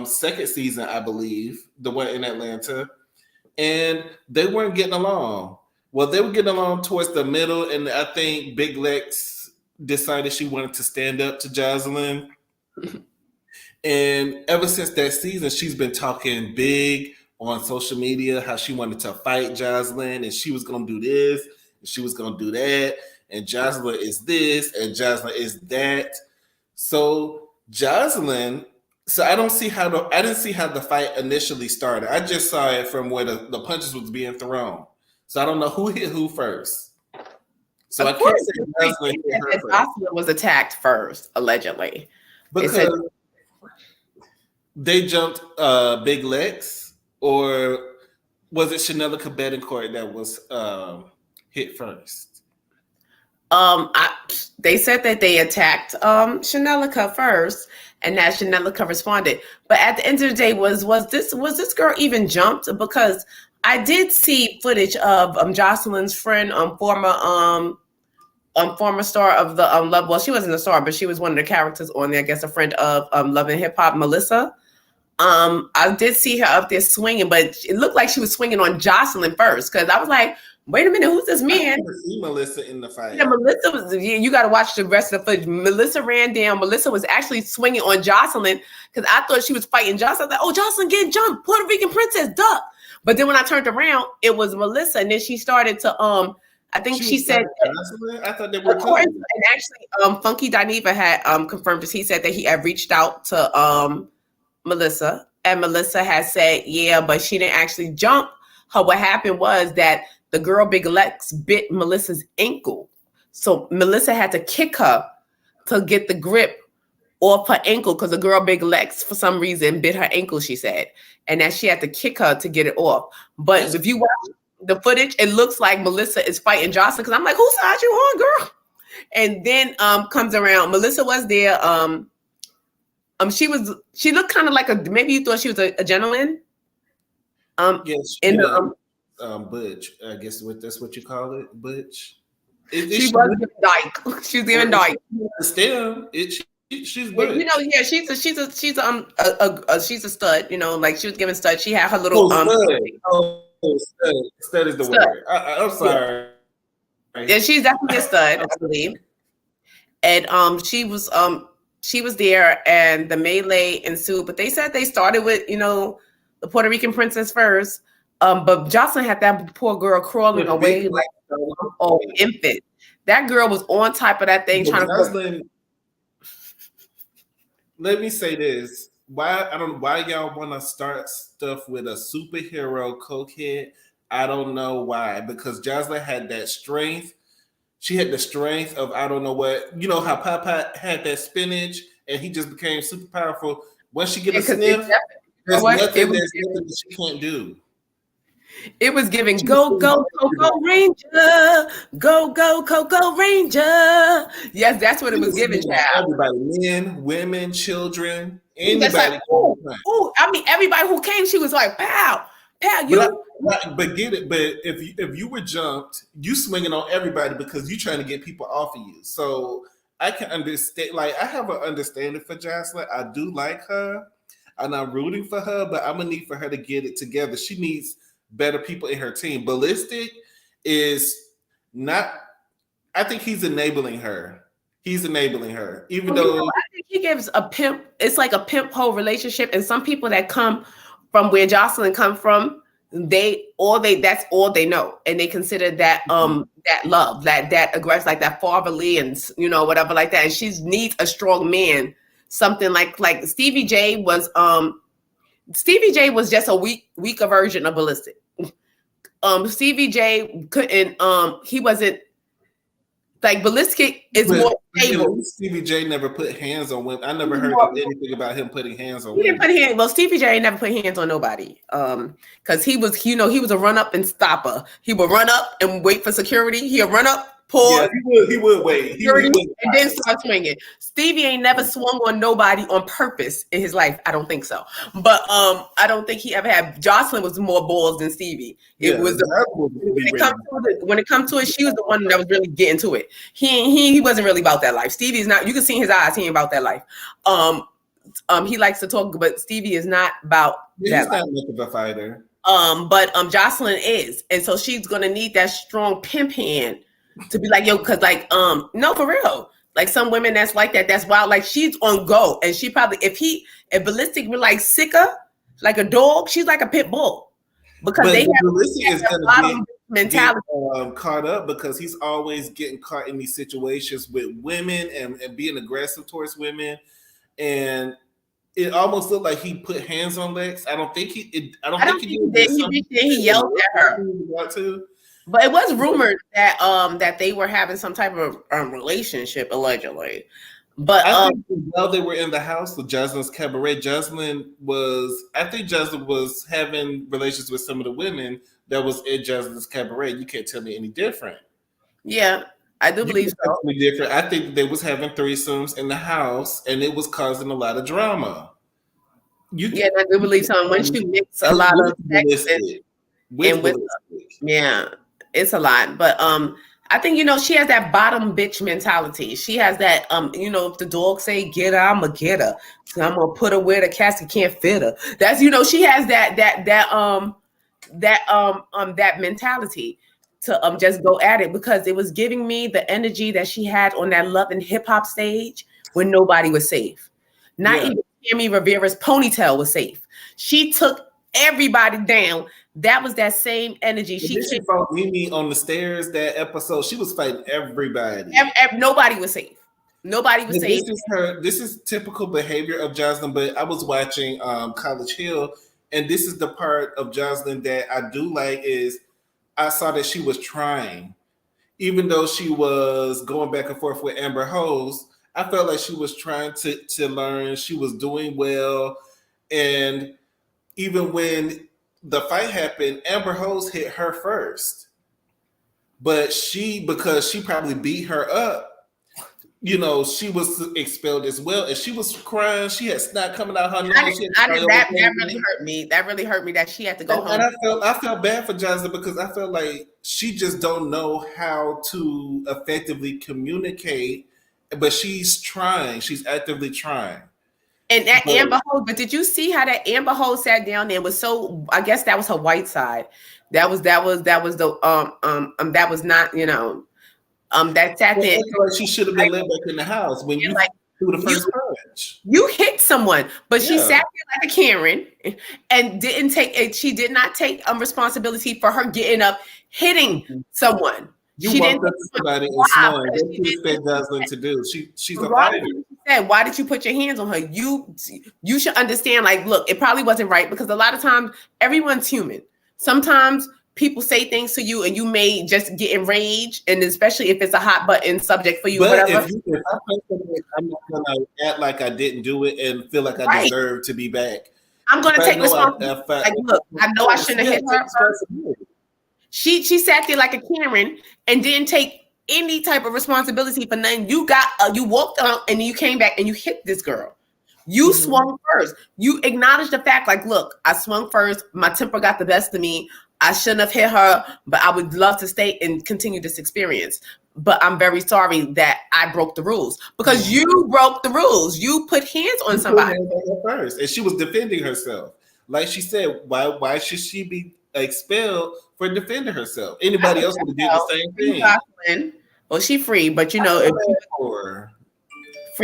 second season, I believe, the one in Atlanta, and they weren't getting along. Well, they were getting along towards the middle, and I think Big Lex decided she wanted to stand up to Joseline. And ever since that season, she's been talking big on social media how she wanted to fight Joseline and she was going to do this and she was going to do that. And Joseline is this and Joseline is that. So Joseline, so I didn't see how the fight initially started. I just saw it from where the punches was being thrown. So I don't know who hit who first. So I can't say Joseline hit her first. Joseline was attacked first, allegedly. Because they jumped Big Lex, or was it Chanelica Betancourt that was hit first? They said that they attacked Chanelica first, and that Chanelica responded. But at the end of the day, was this girl even jumped? Because I did see footage of Joseline's friend, former star of the Love. Well, she wasn't a star, but she was one of the characters on there. I guess a friend of Love and Hip Hop, Melissa. I did see her up there swinging, but it looked like she was swinging on Joseline first. Because I was like, wait a minute, who's this man? I never see Melissa in the fight. Yeah, Melissa was. You got to watch the rest of the footage. Melissa ran down. Melissa was actually swinging on Joseline because I thought she was fighting Joseline. I was like, oh, Joseline getting jumped, Puerto Rican princess, duck. But then when I turned around, it was Melissa, and then she started to I think she said. I thought they were. And actually, Funky Dineva had confirmed this. He said that he had reached out to Melissa, and Melissa has said, yeah, but she didn't actually jump. What happened was that the girl Big Lex bit Melissa's ankle, so Melissa had to kick her to get the grip off her ankle because the girl Big Lex, for some reason, bit her ankle. She said, and that she had to kick her to get it off. But if you watch the footage, it looks like Melissa is fighting Joseline because I'm like, whose side you on, girl? And then comes around. Melissa was there. She looked kind of like maybe you thought she was a gentleman. Yes, butch. I guess that's what you call it, butch. She was giving dyke. She was giving dyke. Still, she's butch. You know, yeah, she's a stud. You know, like she was giving stud. She had her little stud is the word. I'm sorry. Yeah, she's definitely a stud, I believe. And she was there, and the melee ensued. But they said they started with the Puerto Rican princess first. But Joseline had that poor girl crawling away like an infant. That girl was on top of that thing trying to. Let me say this. I don't know why y'all want to start stuff with a superhero cokehead. I don't know why. Because Joseline had that strength. She had the strength of I don't know what. You know how Papa had that spinach and he just became super powerful. Once she get a sniff, there's nothing that she can't do. It was giving go Coco Ranger, go Coco Ranger. Yes, that's what it was giving. Everybody, men, women, children, anybody. Like, oh, I mean, everybody who came, she was like, pow, you. But get it. But if you were jumped, you swinging on everybody because you trying to get people off of you. So I can understand. Like I have an understanding for Joseline. I do like her, and I'm rooting for her. But I'm gonna need for her to get it together. She needs better people in her team. Ballistic is not. I think he's enabling her. Even though I think he gives a pimp. It's like a pimp whole relationship. And some people that come from where Joseline come from, that's all they know, and they consider that that love, that aggressive, like that fatherly, and whatever like that. And she needs a strong man, something like Stevie J was. Stevie J was just a weaker version of Ballistic. Stevie J couldn't. He wasn't like Ballistic is more stable. Stevie J never put hands on women. I never heard anything about him putting hands on women. Well, Stevie J never put hands on nobody. Because he was, he was a run up and stopper. He would run up and wait for security. He'll run up Pause. Yeah, he would wait. He would And then start swinging. Stevie ain't never swung on nobody on purpose in his life. I don't think so. But I don't think he ever had. Joseline was more balls than Stevie. It was when it comes to it, she was the one that was really getting to it. He wasn't really about that life. Stevie is not. You can see in his eyes, he ain't about that life. He likes to talk, but Stevie is not about that. He's not much of a fighter. But Joseline is, and so she's gonna need that strong pimp hand to be like, yo, because like no, for real, like some women that's like that, that's wild. Like she's on go, and she probably if Ballistic were like sicker, like a dog, she's like a pit bull because but they have Ballistic is gonna mentality. Caught up because he's always getting caught in these situations with women and being aggressive towards women, and it almost looked like he put hands on Lex. I don't think he did. He yelled at her. But it was rumored that that they were having some type of relationship allegedly. But I think while they were in the house with Joseline's cabaret, Joseline was having relations with some of the women that was in Joseline's cabaret. You can't tell me any different. Yeah, I do believe so. Different. I think they was having threesomes in the house, and it was causing a lot of drama. I do believe so. And once you mix a lot of sex it's a lot. But I think she has that bottom bitch mentality. She has that if the dog say get her, I'ma get her. So I'm gonna put her where the casket can't fit her. That's she has that mentality to just go at it, because it was giving me the energy that she had on that Love and Hip Hop stage when nobody was safe. Not even Tammy Rivera's ponytail was safe. She took everybody down. That was that same energy. She fought Mimi on the stairs that episode. She was fighting everybody. Nobody was safe. Nobody was safe. This is typical behavior of Joseline, but I was watching College Hill, and this is the part of Joseline that I do like is I saw that she was trying. Even though she was going back and forth with Amber Hose, I felt like she was trying to learn. She was doing well. And even when the fight happened, Amber Hose hit her first. But because she probably beat her up, she was expelled as well. And she was crying. She had snot coming out her nose. That really hurt me. That really hurt me that she had to go home. And I felt bad for Joseline because I felt like she just don't know how to effectively communicate. But she's trying. She's actively trying. And that Amber Hose, but did you see how that Amber Hose sat down there? Was so, I guess that was her white side. That was the that was not, that sat there. Like she should have been let back in the house when you threw the first punch. You hit someone, but she sat there like a Karen and didn't take she did not take responsibility for her getting up, hitting someone. You walked up to somebody and swung. That's what you expect Joseline to do. She's a fighter. Why did you put your hands on her? You should understand, like, look, it probably wasn't right, because a lot of times everyone's human. Sometimes people say things to you and you may just get enraged, and especially if it's a hot button subject for you. But whatever. if I play something, I'm not gonna act like I didn't do it and feel like I deserve to be back. I'm gonna take responsibility. Like, look, I know I shouldn't have hit her first. She sat there like a Karen and didn't take any type of responsibility for nothing. You walked out and you came back and you hit this girl. You swung first. You acknowledged the fact, like, look, I swung first. My temper got the best of me. I shouldn't have hit her, but I would love to stay and continue this experience. But I'm very sorry that I broke the rules, because you broke the rules. You put hands on somebody first, and she was defending herself. Like she said, why should she be expelled for defending herself? Anybody else would do the same thing. Well, she free, but free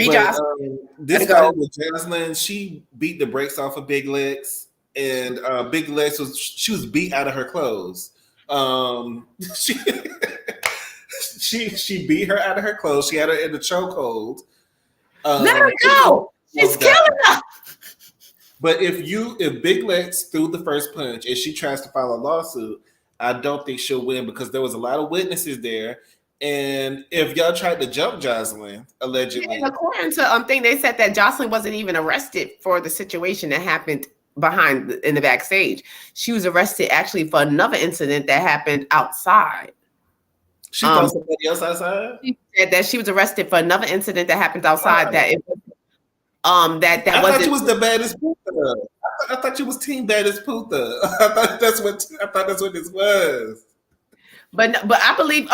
Joseline. This guy with Joseline, she beat the brakes off of Big Legs, and Big Legs was beat out of her clothes. She beat her out of her clothes. She had her in the chokehold. Let her go. She's killing her. But if Big Legs threw the first punch and she tries to file a lawsuit, I don't think she'll win, because there was a lot of witnesses there. And if y'all tried to jump Joseline, allegedly, according to thing, they said that Joseline wasn't even arrested for the situation that happened in the backstage. She was arrested actually for another incident that happened outside. She found somebody else outside? She said that she was arrested for another incident that happened outside. That it was, that I wasn't. thought you was the baddest Puta. I thought you was team baddest Puta. I thought that's what this was. But I believe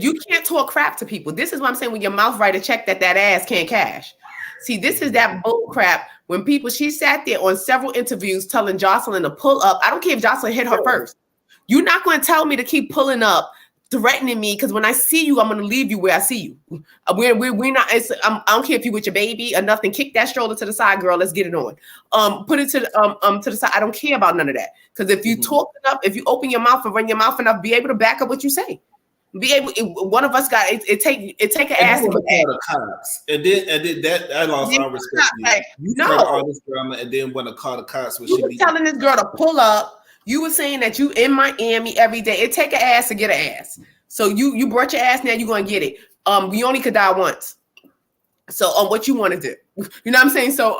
you can't talk crap to people. This is what I'm saying. When your mouth write a check that ass can't cash. See, this is that bull crap. When people, she sat there on several interviews telling Joseline to pull up. I don't care if Joseline hit her first. You're not going to tell me to keep pulling up, threatening me, because when I see you, I'm going to leave you where I see you. We're not. I don't care if you with your baby or nothing. Kick that stroller to the side, girl. Let's get it on. Put it to the side. I don't care about none of that. Because if you talk enough, if you open your mouth and run your mouth enough, be able to back up what you say. Be able. One of us got it. Take an ass. And then the cops. And then that I lost all respect. Like, you started all this drama and then want to call the cops when you were telling this girl to pull up. You were saying that you in Miami every day. It take an ass to get an ass. So you brought your ass, now you're gonna get it. We only could die once. So what you want to do? You know what I'm saying? So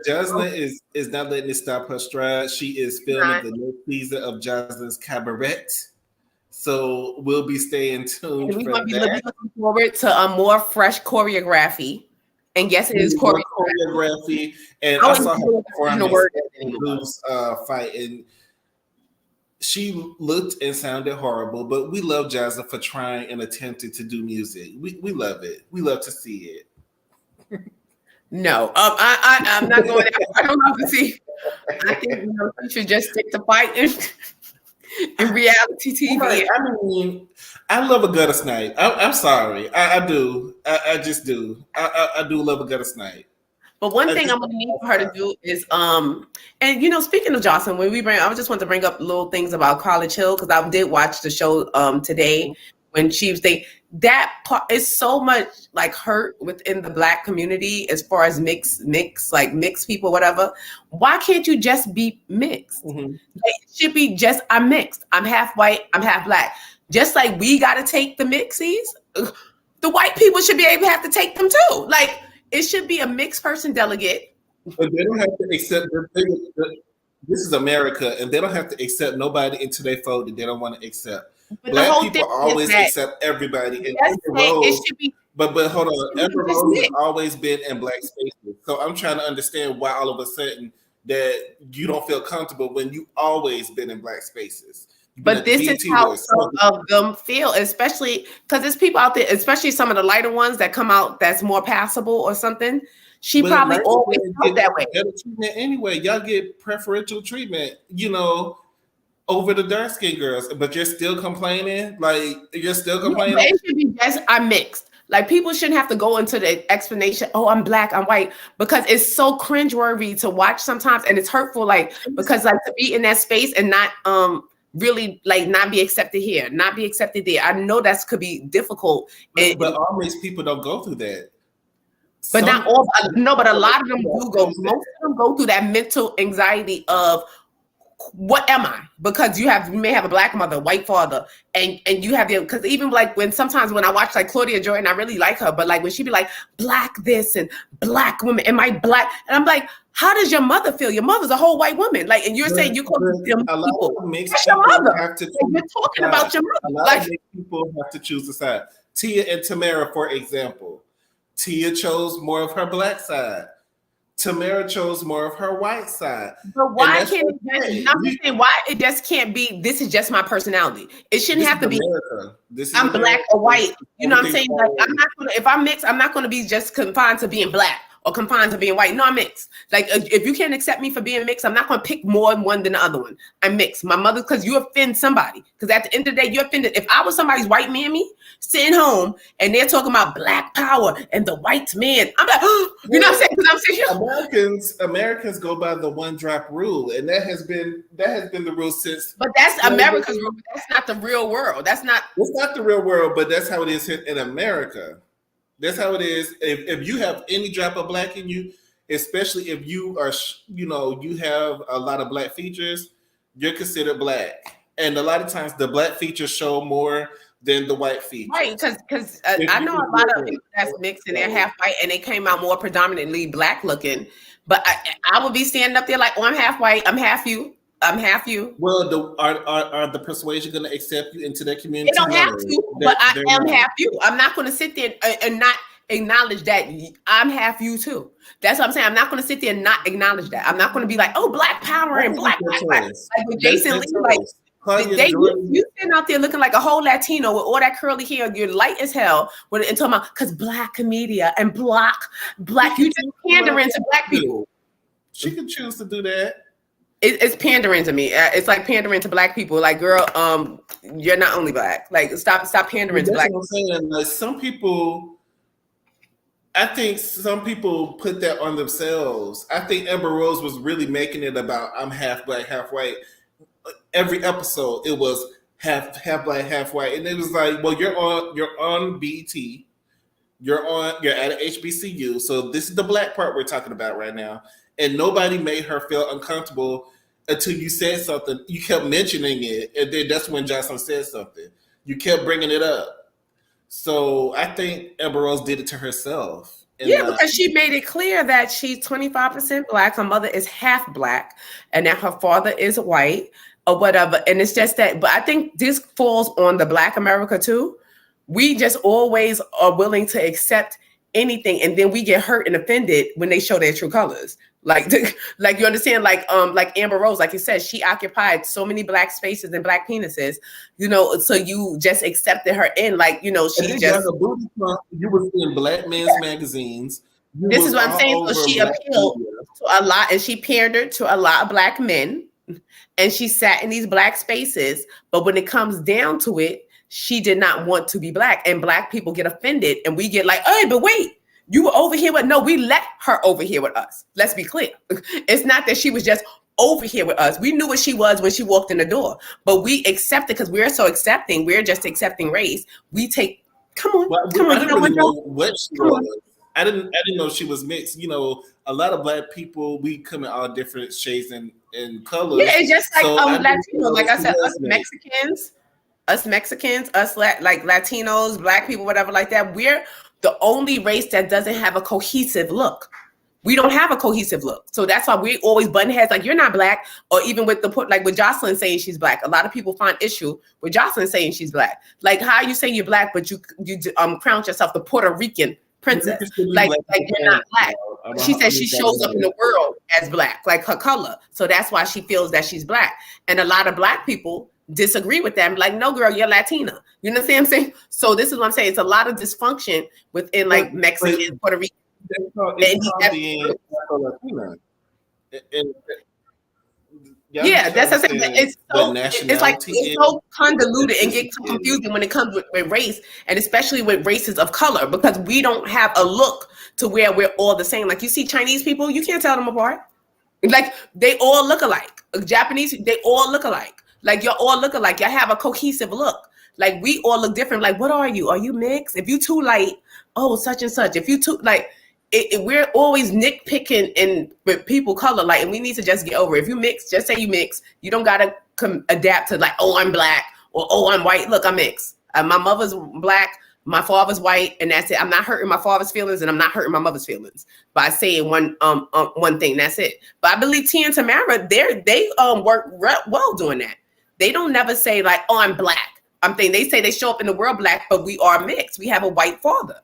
Joseline is not letting it stop her stride. She is filming the new season of Joseline's Cabaret. So we'll be staying tuned. And we're gonna be looking forward to more fresh choreography. And yes, it is choreography. And I saw her performance fight, and she looked and sounded horrible, but we love Joseline for trying and attempting to do music. We love it. We love to see it. No, I'm not going there. I don't love to see. I think she should just stick to fighting in reality TV. I mean, I love a gutter snipe. I'm sorry. I do. I just do. I do love a gutter snipe. But one thing I'm gonna need for her to do is and speaking of Joseline, I just want to bring up little things about College Hill, because I did watch the show today when she was that part is so much like hurt within the Black community as far as mixed people, whatever. Why can't you just be mixed? Like, it should be just I'm mixed. I'm half white, I'm half Black. Just like we gotta take the mixies, the white people should be able to have to take them too. Like, it should be a mixed person delegate. But they don't have to accept this is America, and they don't have to accept nobody into their fold that they don't want to accept. But Black people always accept everybody. And but hold on, Amber Rose has always been in Black spaces. So I'm trying to understand why all of a sudden that you don't feel comfortable when you always been in Black spaces. But this is how some of them feel, especially because there's people out there, especially some of the lighter ones that come out that's more passable or something. She probably always felt that way. Better treatment anyway. Y'all get preferential treatment, over the dark skinned girls, but you're still complaining. Like, you're still complaining. It should be just I'm mixed. Like, people shouldn't have to go into the explanation. Oh, I'm Black, I'm white, because it's so cringeworthy to watch sometimes, and it's hurtful. Like, because to be in that space and not really not be accepted here, not be accepted there. I know that could be difficult. But all these people don't go through that. But not all. No, but a lot of them do go. Most of them go through that mental anxiety of, what am I? Because you may have a Black mother, white father, and you have because even like when I watch like Claudia Jordan, I really like her, but like when she be like Black this and Black women, am I Black? And I'm like, how does your mother feel? Your mother's a whole white woman. Like, and you're saying you call them people. That's your mother. You're talking about your mother. Like, people have to choose a side. Tia and Tamara, for example. Tia chose more of her Black side. Tamara chose more of her white side. But why can't it just can't be, this is just my personality. It shouldn't have to be I'm Black or white. You know what I'm saying? Like, if I'm mixed, I'm not gonna be just confined to being Black or confined to being white. No, I'm mixed. Like, if you can't accept me for being mixed, I'm not going to pick more one than the other one. I'm mixed. My mother, because you offend somebody. Because at the end of the day, you're offended. If I was somebody's white mammy sitting home and they're talking about Black power and the white man, I'm like, you know what I'm saying? Because I'm saying Americans go by the one drop rule, and that has been the rule since. But that's America's rule. That's not the real world. It's not the real world, but that's how it is in America. That's how it is. If you have any drop of Black in you, especially if you are, you have a lot of Black features, you're considered Black. And a lot of times the Black features show more than the white features. Right, because I know a lot of people that's mixed and they're half white and they came out more predominantly Black looking. But I would be standing up there like, oh, I'm half white, I'm half you. I'm half you. Well, are the persuasion going to accept you into their community? They don't have No, to, but I am not. half you. I'm not going to sit there and not acknowledge that I'm half you too. That's what I'm saying. I'm not going to sit there and not acknowledge that. I'm not going to be like, oh, Black power and black. Like with Jason Lee, like you sitting out there looking like a whole Latino with all that curly hair. You're light as hell. And talking about because Black media and black, you just pandering to Black people. She can choose to do that. It's pandering to me. It's like pandering to Black people. Like, girl, you're not only Black. Like, stop pandering to Black people. I'm saying. Like, some people, I think some people put that on themselves. I think Amber Rose was really making it about I'm half Black, half white. Every episode, it was half Black, half white, and it was like, well, you're on BT, you're at an HBCU, so this is the Black part we're talking about right now, and nobody made her feel uncomfortable until you said something. You kept mentioning it, and then that's when Joseline said something. You kept bringing it up. So I think Amber Rose did it to herself. Yeah, because she made it clear that she's 25% Black. Her mother is half Black, and that her father is white or whatever. And it's just that, but I think this falls on the Black America too. We just always are willing to accept anything, and then we get hurt and offended when they show their true colors. Like you understand, like Amber Rose, like you said, she occupied so many Black spaces and Black penises, so you just accepted her in, like, she just. You were in Black men's magazines. This is what I'm saying. So she appealed to a lot, and she pandered to a lot of Black men, and she sat in these Black spaces. But when it comes down to it, she did not want to be Black, and Black people get offended, and we get like, hey, but wait. You were over here with, no, we let her over here with us. Let's be clear. It's not that she was just over here with us. We knew what she was when she walked in the door, but we accepted because we're so accepting. We're just accepting race. We take, come on. I didn't really know what she was. I didn't know she was mixed. A lot of Black people, we come in all different shades and colors. Yeah, it's just like Latino. Like I said, us Mexicans, us like Latinos, Black people, whatever like that. We're the only race that doesn't have a cohesive look. We don't have a cohesive look. So that's why we always button heads like you're not Black, or even with with Joseline saying she's Black. A lot of people find issue with Joseline saying she's Black. Like, how you say you're Black, but you crown yourself the Puerto Rican princess. Like you're not Black. She says she shows up in the world as Black, like her color. So that's why she feels that she's Black. And a lot of Black people disagree with them, like, no, girl, you're Latina. You know what I'm saying? So this is what I'm saying. It's a lot of dysfunction within like Mexican, Puerto Rican. Yeah, that's what I'm saying. It's like it's so convoluted and get so confusing when it comes with race, and especially with races of color, because we don't have a look to where we're all the same. Like, you see Chinese people, you can't tell them apart. Like, they all look alike. Japanese, they all look alike. Like, you all look alike. Y'all have a cohesive look. Like, we all look different. Like, what are you? Are you mixed? If you too light, oh, such and such. If you too, like, we're always nitpicking with people color. Like, and we need to just get over it. If you mix, just say you mix. You don't got to adapt to like, oh, I'm Black, or oh, I'm white. Look, I'm mixed. My mother's Black. My father's white, and that's it. I'm not hurting my father's feelings, and I'm not hurting my mother's feelings by saying one thing. That's it. But I believe Tia and Tamara, they work well doing that. They don't never say like, oh, I'm Black. I'm thinking they say they show up in the world Black, but we are mixed. We have a white father.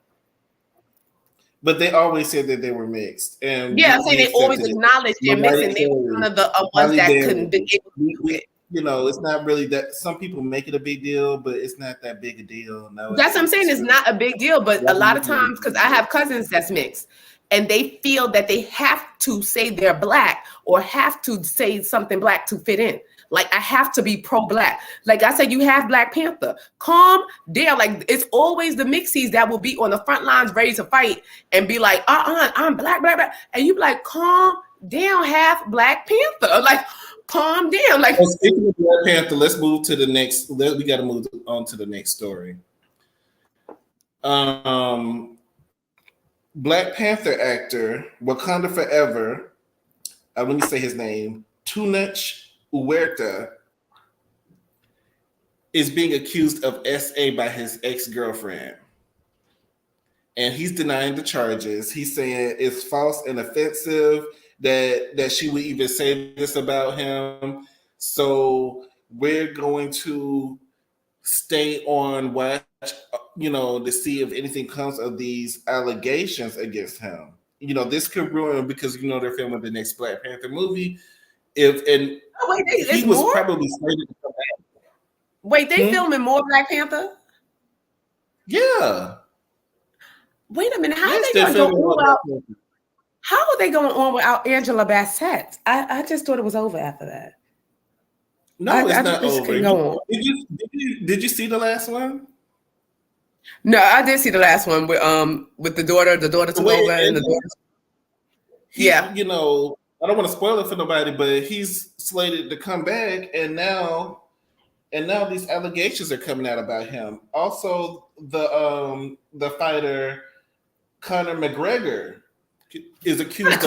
But they always said that they were mixed. And yeah, I say they always acknowledge they're mixed, and they were one of the ones that couldn't be able to do it. It's not really that. Some people make it a big deal, but it's not that big a deal. No, that's what I'm saying. It's not a big deal, but a lot of times, because I have cousins that's mixed, and they feel that they have to say they're Black or have to say something Black to fit in. Like, I have to be pro-Black. Like I said, you have Black Panther. Calm down. Like, it's always the mixies that will be on the front lines ready to fight and be like, I'm Black. And you be like, calm down, half Black Panther. Like, calm down. Like, speaking of Black Panther, let's move to the next. We got to move on to the next story. Black Panther actor, Wakanda Forever. Let me say his name. Tunach Huerta is being accused of SA by his ex-girlfriend. And he's denying the charges. He's saying it's false and offensive that she would even say this about him. So we're going to stay on watch, to see if anything comes of these allegations against him. This could ruin because they're filming the next Black Panther movie. Oh, wait, he it's was more? probably slated to come back. Wait, they filming more Black Panther? Yeah. Wait a minute. How Yes, are they going to go on Black without? Panther. How are they going on without Angela Bassett? I just thought it was over after that. No, it's not just over. couldn't go on. Did you see the last one? No, I did see the last one with the daughter. The daughter took over, and the daughter. Yeah. I don't want to spoil it for nobody, but he's slated to come back, and now these allegations are coming out about him. Also, the fighter Conor McGregor is accused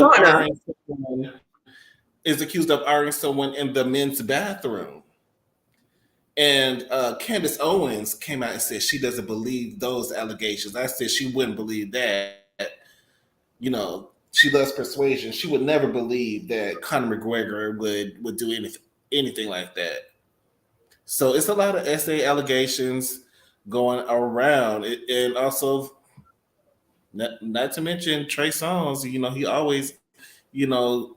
of arguing someone in the men's bathroom. And Candace Owens came out and said she doesn't believe those allegations. I said she wouldn't believe that. She loves persuasion. She would never believe that Conor McGregor would do anything like that. So it's a lot of SA allegations going around. And also, not to mention Trey Songz, he always,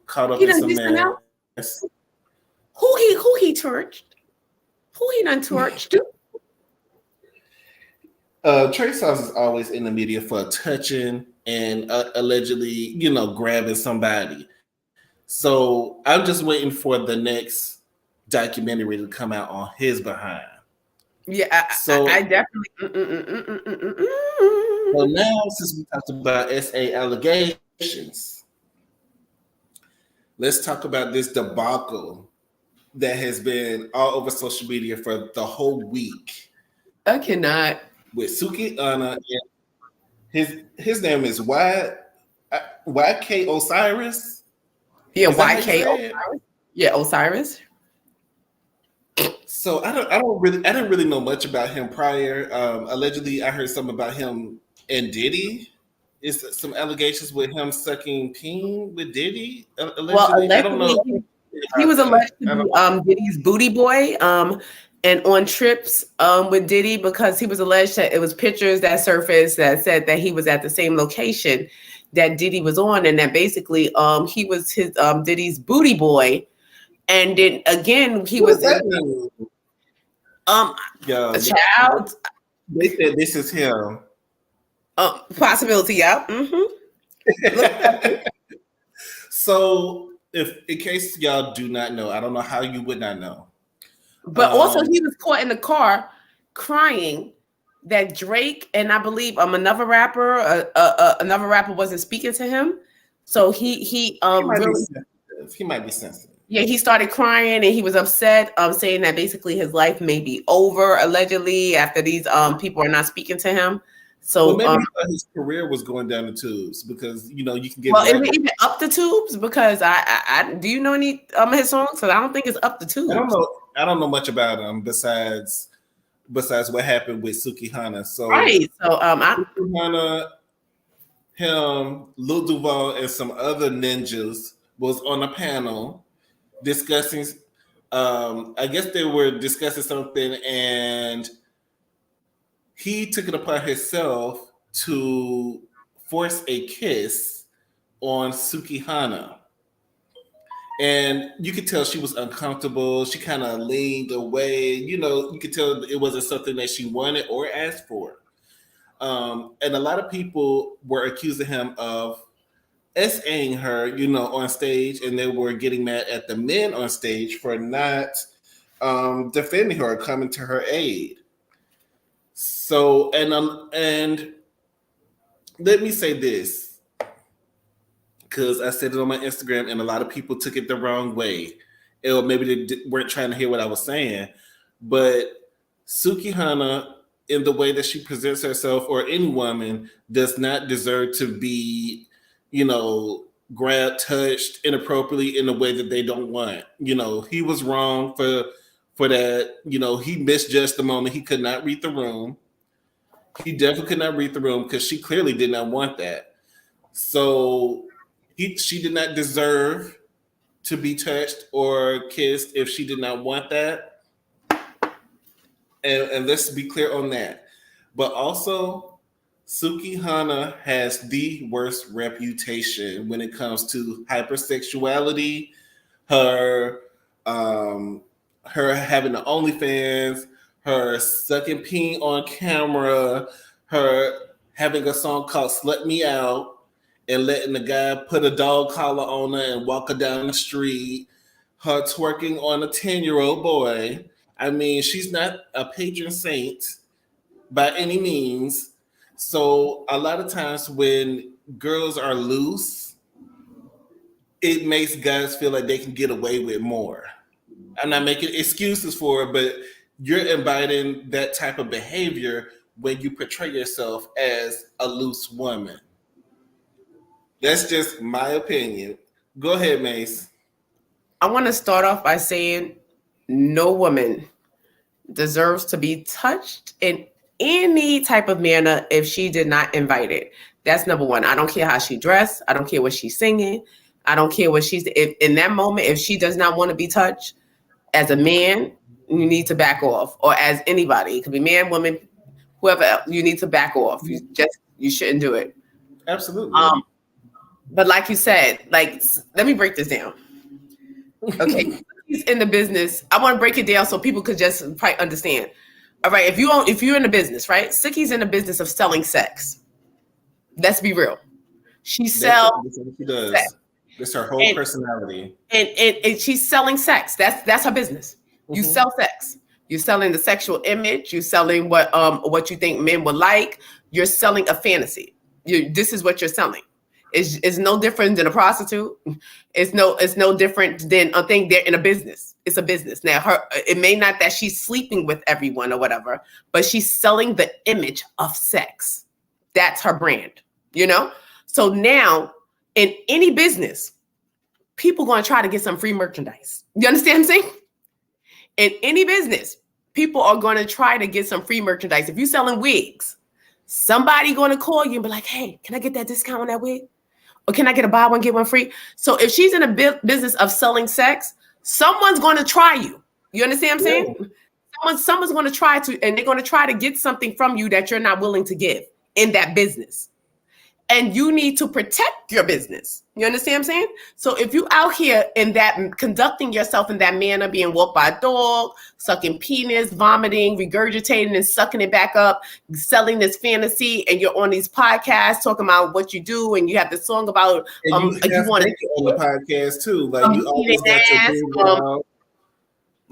caught up in some mess. Who he torched? Who he done torched? Trey Songz is always in the media for touching and allegedly, grabbing somebody. So I'm just waiting for the next documentary to come out on his behind. Yeah, I definitely. So now, since we talked about SA allegations, let's talk about this debacle that has been all over social media for the whole week. I cannot. With Sukihana, his name is YK Osiris. Yeah, YK Osiris. Yeah, Osiris. So I didn't really know much about him prior. Allegedly, I heard something about him and Diddy. Is some allegations with him sucking peen with Diddy? Allegedly, I don't know. He was alleged to be Diddy's booty boy. And on trips with Diddy, because he was alleged that it was pictures that surfaced that said that he was at the same location that Diddy was on, and that basically he was his Diddy's booty boy. And then again, he was a child. They said this is him. Possibility, yeah. Mm-hmm. So, in case y'all do not know, I don't know how you would not know. But also, he was caught in the car crying that Drake and I believe another rapper wasn't speaking to him. So he might be sensitive. Yeah, he started crying and he was upset, saying that basically his life may be over allegedly after these people are not speaking to him. So maybe his career was going down the tubes because you can get. Well, is it even up the tubes? Because I do you know any his songs? So I don't think it's up the tubes. I don't know much about him besides what happened with Sukihana. So right. So Sukihana, him, Lil Duval, and some other ninjas was on a panel discussing. I guess they were discussing something, and he took it upon himself to force a kiss on Sukihana. And you could tell she was uncomfortable. She kind of leaned away. You could tell it wasn't something that she wanted or asked for. And a lot of people were accusing him of SAing her, on stage, and they were getting mad at the men on stage for not defending her or coming to her aid. So, and let me say this, because I said it on my Instagram and a lot of people took it the wrong way. Or maybe they weren't trying to hear what I was saying. But Sukihana, in the way that she presents herself, or any woman, does not deserve to be, grabbed, touched inappropriately in a way that they don't want. He was wrong for that. He misjudged the moment. He could not read the room. He definitely could not read the room because she clearly did not want that. So she did not deserve to be touched or kissed if she did not want that. And let's be clear on that. But also, Sukihana has the worst reputation when it comes to hypersexuality, her her having the OnlyFans, her sucking pee on camera, her having a song called Slut Me Out and letting the guy put a dog collar on her and walk her down the street, her twerking on a 10-year-old boy. I mean, she's not a patron saint by any means. So a lot of times when girls are loose, it makes guys feel like they can get away with more. I'm not making excuses for it, but you're inviting that type of behavior when you portray yourself as a loose woman. That's just my opinion. Go ahead, Mace. I want to start off by saying no woman deserves to be touched in any type of manner if she did not invite it. That's number one. I don't care how she dressed. I don't care what she's singing. I don't care what if in that moment, if she does not want to be touched, as a man, you need to back off. Or as anybody, it could be man, woman, whoever else, you need to back off. You shouldn't do it. Absolutely. But like you said, let me break this down. Okay, he's in the business. I want to break it down so people could just probably understand. All right, if you're in the business, right? Suki's in the business of selling sex. Let's be real. She sells. That's what she does. Sex. That's her whole personality. And she's selling sex. That's her business. You sell sex. You're selling the sexual image. You're selling what you think men would like. You're selling a fantasy. This is what you're selling. It's no different than a prostitute. It's no different than a thing. They're in a business. It's a business. Now, it may not that she's sleeping with everyone or whatever, but she's selling the image of sex. That's her brand, So now, in any business, people going to try to get some free merchandise. You understand what I'm saying? In any business, people are going to try to get some free merchandise. If you're selling wigs, somebody going to call you and be like, hey, can I get that discount on that wig? Or can I get a buy one, get one free? So if she's in a business of selling sex, someone's going to try you. You understand what I'm saying? Yeah. Someone's going to try to, and they're going to try to get something from you that you're not willing to give in that business. And you need to protect your business. You understand what I'm saying? So if you out here in that, conducting yourself in that manner, being walked by a dog, sucking penis, vomiting, regurgitating and sucking it back up, selling this fantasy, and you're on these podcasts talking about what you do, and you have the song about you want to on the podcast too. Like you always got your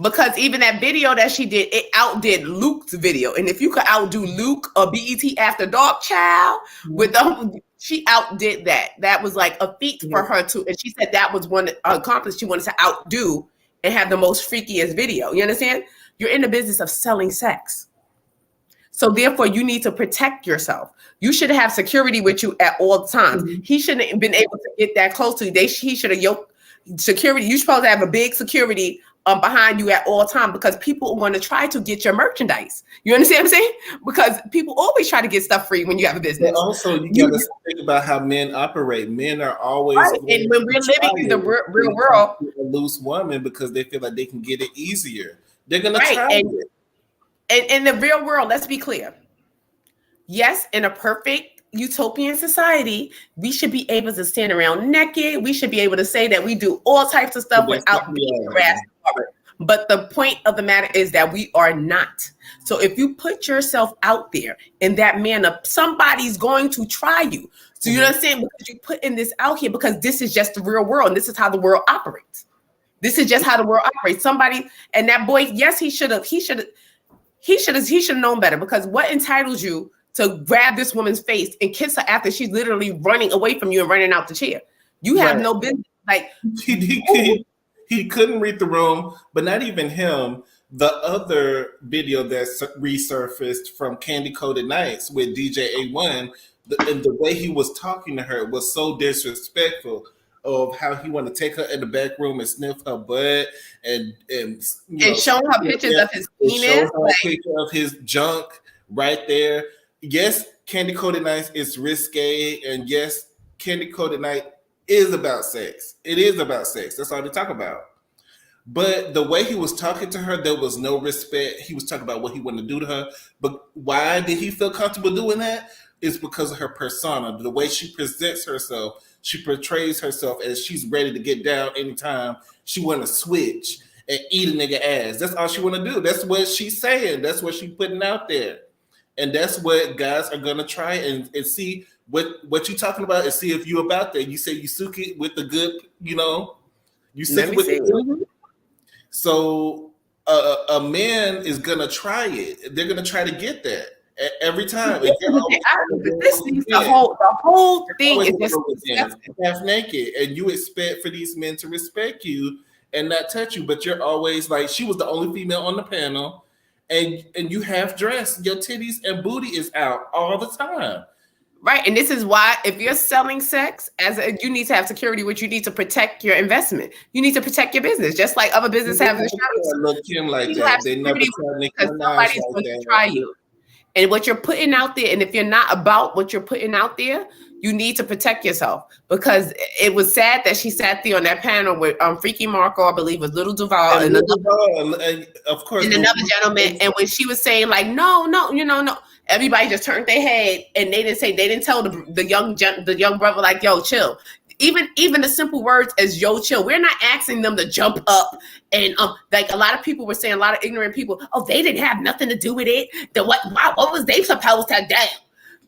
because even that video that she did, it outdid Luke's video. And if you could outdo Luke or BET After Dark Child, she outdid that. That was like a feat for her too. And she said that was one accomplishment she wanted to outdo and have the most freakiest video. You understand? You're in the business of selling sex. So therefore, you need to protect yourself. You should have security with you at all times. He shouldn't have been able to get that close to you. He should have yoked security. You're supposed to have a big security behind you at all time, because people are going to try to get your merchandise. You understand what I'm saying? Because people always try to get stuff free when you have a business. But also, you got to think about how men operate. Men are always right. And when we're living in the real world, a loose woman because they feel like they can get it easier. They're going to try it. And in the real world, let's be clear. Yes, in a perfect utopian society, we should be able to stand around naked. We should be able to say that we do all types of stuff without being harassed. But the point of the matter is that we are not. So if you put yourself out there in that manner, somebody's going to try you. So you understand? Because you put in this out here, because this is just the real world, and this is how the world operates. This is just how the world operates. Somebody, and that boy, yes, he should have known better, because what entitles you to grab this woman's face and kiss her after she's literally running away from you and running out the chair? You have no business. Like he couldn't read the room, but not even him. The other video that resurfaced from Candy Coated Nights with DJ A1, and the way he was talking to her was so disrespectful, of how he wanted to take her in the back room and sniff her butt and showing her pictures of his penis, picture of his junk right there. Yes, Candy Coated Nights is risque, and yes, Candy Coated Night is about sex. It is about sex. That's all they talk about. But the way he was talking to her, there was no respect. He was talking about what he wanted to do to her. But why did he feel comfortable doing that? It's because of her persona, the way she presents herself. She portrays herself as she's ready to get down anytime she want to switch and eat a nigga ass. That's all she want to do. That's what she's saying. That's what she's putting out there. And that's what guys are going to try and see what you talking about and see if you about that. You say you Suki with the good, you know, you Suki with the good. So a man is gonna try it. They're gonna try to get that every time. The whole thing is just half naked, and you expect for these men to respect you and not touch you, but you're always like, she was the only female on the panel, and you half dressed, your titties and booty is out all the time. Right, and this is why if you're selling sex, you need to have security, which you need to protect your investment. You need to protect your business, just like other business have insurance. Look, Kim, like that. They never because somebody's going to try you. And what you're putting out there, and if you're not about what you're putting out there, you need to protect yourself. Because it was sad that she sat there on that panel with Freaky Marco, I believe, with Little Duval, and of course, and another gentleman. And when she was saying like, no, everybody just turned their head, and they didn't tell the young brother like, yo, chill. Even the simple words as yo, chill. We're not asking them to jump up and like a lot of people were saying, a lot of ignorant people, oh, they didn't have nothing to do with it. What was they supposed to do?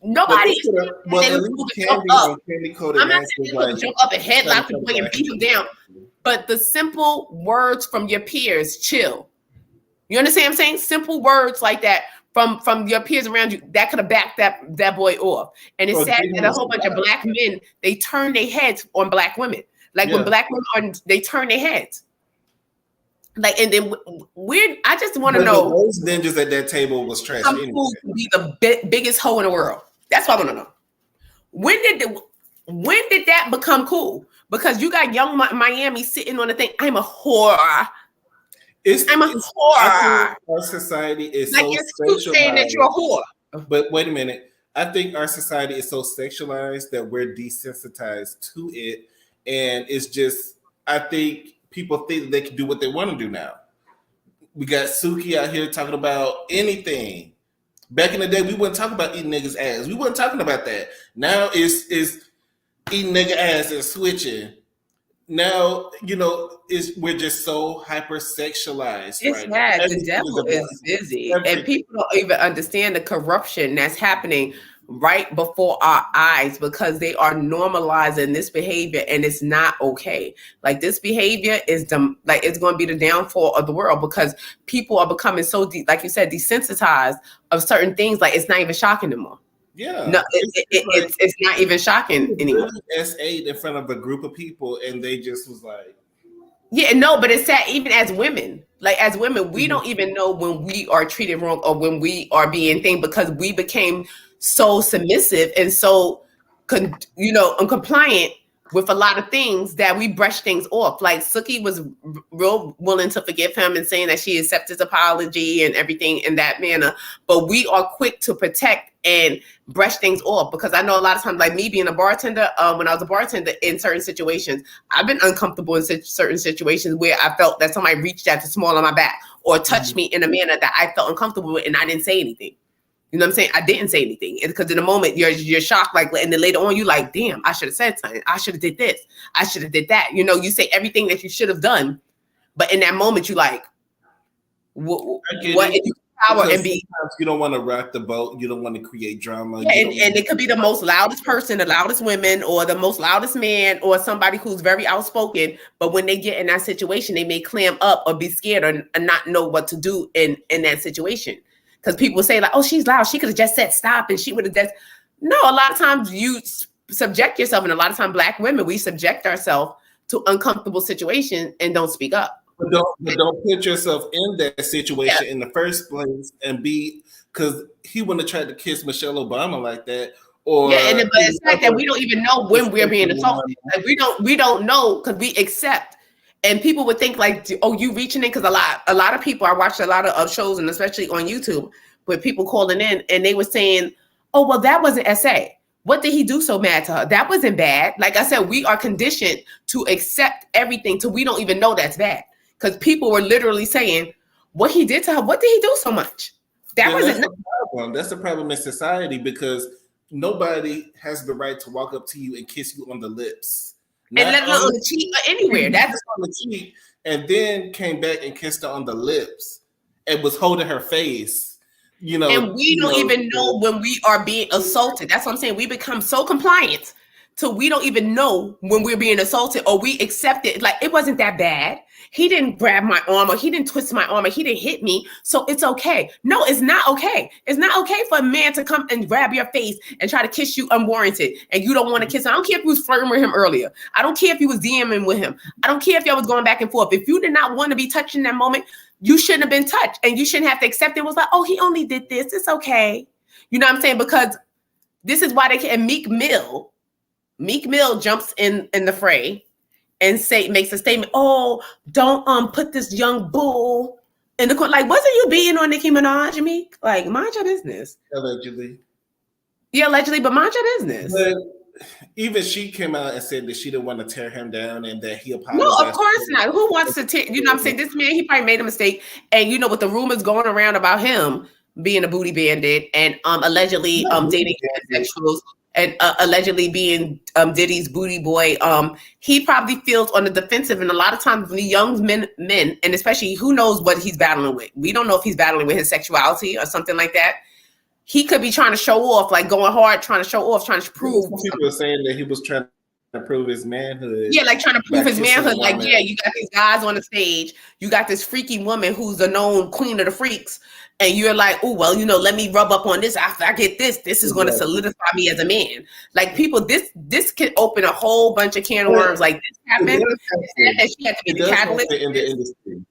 Nobody. I'm not saying they jump up and headlock the boy and beat him down, but the simple words from your peers, chill. You understand what I'm saying? Simple words like that from your peers around you, that could have backed that boy off. And it's sad that a whole bunch of black men, they turn their heads on black women. Like when black women they turn their heads. Like, and then I just want to know. Those ninjas at that table was trash. Some fool could be the biggest hoe in the world. That's what I want to know. When did that become cool? Because you got young Miami sitting on the thing. I'm a whore. I'm a whore. Our society is like so you're saying that you're a whore. But wait a minute. I think our society is so sexualized that we're desensitized to it. And it's just, I think people think they can do what they want to do now. We got Suki out here talking about anything. Back in the day, we wouldn't talk about eating niggas' ass. We weren't talking about that. Now it's eating nigga ass and switching. Now, we're just so hypersexualized. It's sad. The devil is busy. And people don't even understand the corruption that's happening right before our eyes because they are normalizing this behavior and it's not okay. Like this behavior is it's going to be the downfall of the world because people are becoming so, like you said, desensitized of certain things. Like it's not even shocking anymore. Yeah, no, it's not even shocking anymore. S8 in front of a group of people, and they just was like, yeah, no, but it's sad. Even as women, we don't even know when we are treated wrong or when we are being thing because we became so submissive and so, uncompliant with a lot of things that we brush things off. Like Suki was real willing to forgive him and saying that she accepted his apology and everything in that manner. But we are quick to protect and brush things off because I know a lot of times, like me being a bartender, when I was a bartender in certain situations, I've been uncomfortable in certain situations where I felt that somebody reached out to small on my back or touched me in a manner that I felt uncomfortable with and I didn't say anything. You know what I'm saying? I didn't say anything because in the moment you're shocked, like, and then later on you like, damn, I should have said something. I should have did this. I should have did that. You say everything that you should have done, but in that moment you like, what? If you power and be, you don't want to rock the boat. You don't want to create drama. Yeah, and it could be the most loudest person, the loudest women, or the most loudest man, or somebody who's very outspoken. But when they get in that situation, they may clam up or be scared or not know what to do in that situation. Because people say like, oh, she's loud. She could have just said stop and she would have just. No, a lot of times you subject yourself. And a lot of times black women, we subject ourselves to uncomfortable situations and don't speak up. But don't put yourself in that situation in the first place and because he wouldn't have tried to kiss Michelle Obama like that. Or but it's like that we don't even know when we're being assaulted. Like we don't know because we accept. And people would think like, oh, you reaching in? Because a lot of people, I watched a lot of shows and especially on YouTube with people calling in and they were saying, oh, well, that wasn't SA. What did he do so mad to her? That wasn't bad. Like I said, we are conditioned to accept everything till we don't even know that's bad. Because people were literally saying, what he did to her, what did he do so much? That wasn't the problem. That's the problem in society, because nobody has the right to walk up to you and kiss you on the lips. And let alone on the cheek or anywhere. That's on the cheek, and then came back and kissed her on the lips and was holding her face. You know, and we don't even know when we are being assaulted. That's what I'm saying. We become so compliant till we don't even know when we're being assaulted, or we accept it. Like, it wasn't that bad. He didn't grab my arm, or he didn't twist my arm, or he didn't hit me, so it's okay. No, it's not okay. It's not okay for a man to come and grab your face and try to kiss you unwarranted, and you don't want to kiss him. I don't care if you was flirting with him earlier. I don't care if you was DMing with him. I don't care if y'all was going back and forth. If you did not want to be touched in that moment, you shouldn't have been touched, and you shouldn't have to accept it. It was like, oh, he only did this. It's okay. You know what I'm saying? Because this is why they can. And Meek Mill jumps in the fray and makes a statement. Oh, don't put this young bull in the court. Like, wasn't you beating on Nicki Minaj, Meek? Like, mind your business. Allegedly. Yeah, allegedly, but mind your business. But even she came out and said that she didn't want to tear him down and that he apologized. No, of course not. Who wants to tear? You know what I'm saying? This man, he probably made a mistake. And you know, with the rumors going around about him being a booty bandit and allegedly dating transsexuals and allegedly being Diddy's booty boy, he probably feels on the defensive. And a lot of times when the young men, and especially who knows what he's battling with. We don't know if he's battling with his sexuality or something like that. He could be trying to show off, like going hard, trying to show off, trying to prove. People are saying that he was trying to prove his manhood. Yeah, like trying to prove his manhood. Like, yeah, you got these guys on the stage. You got this freaky woman who's the known queen of the freaks. And you're like, oh, well, you know, let me rub up on this. After I get this, this is going to solidify me as a man. Like, people, this could open a whole bunch of can of worms. Like, this happened. And she had to be the catalyst in the industry.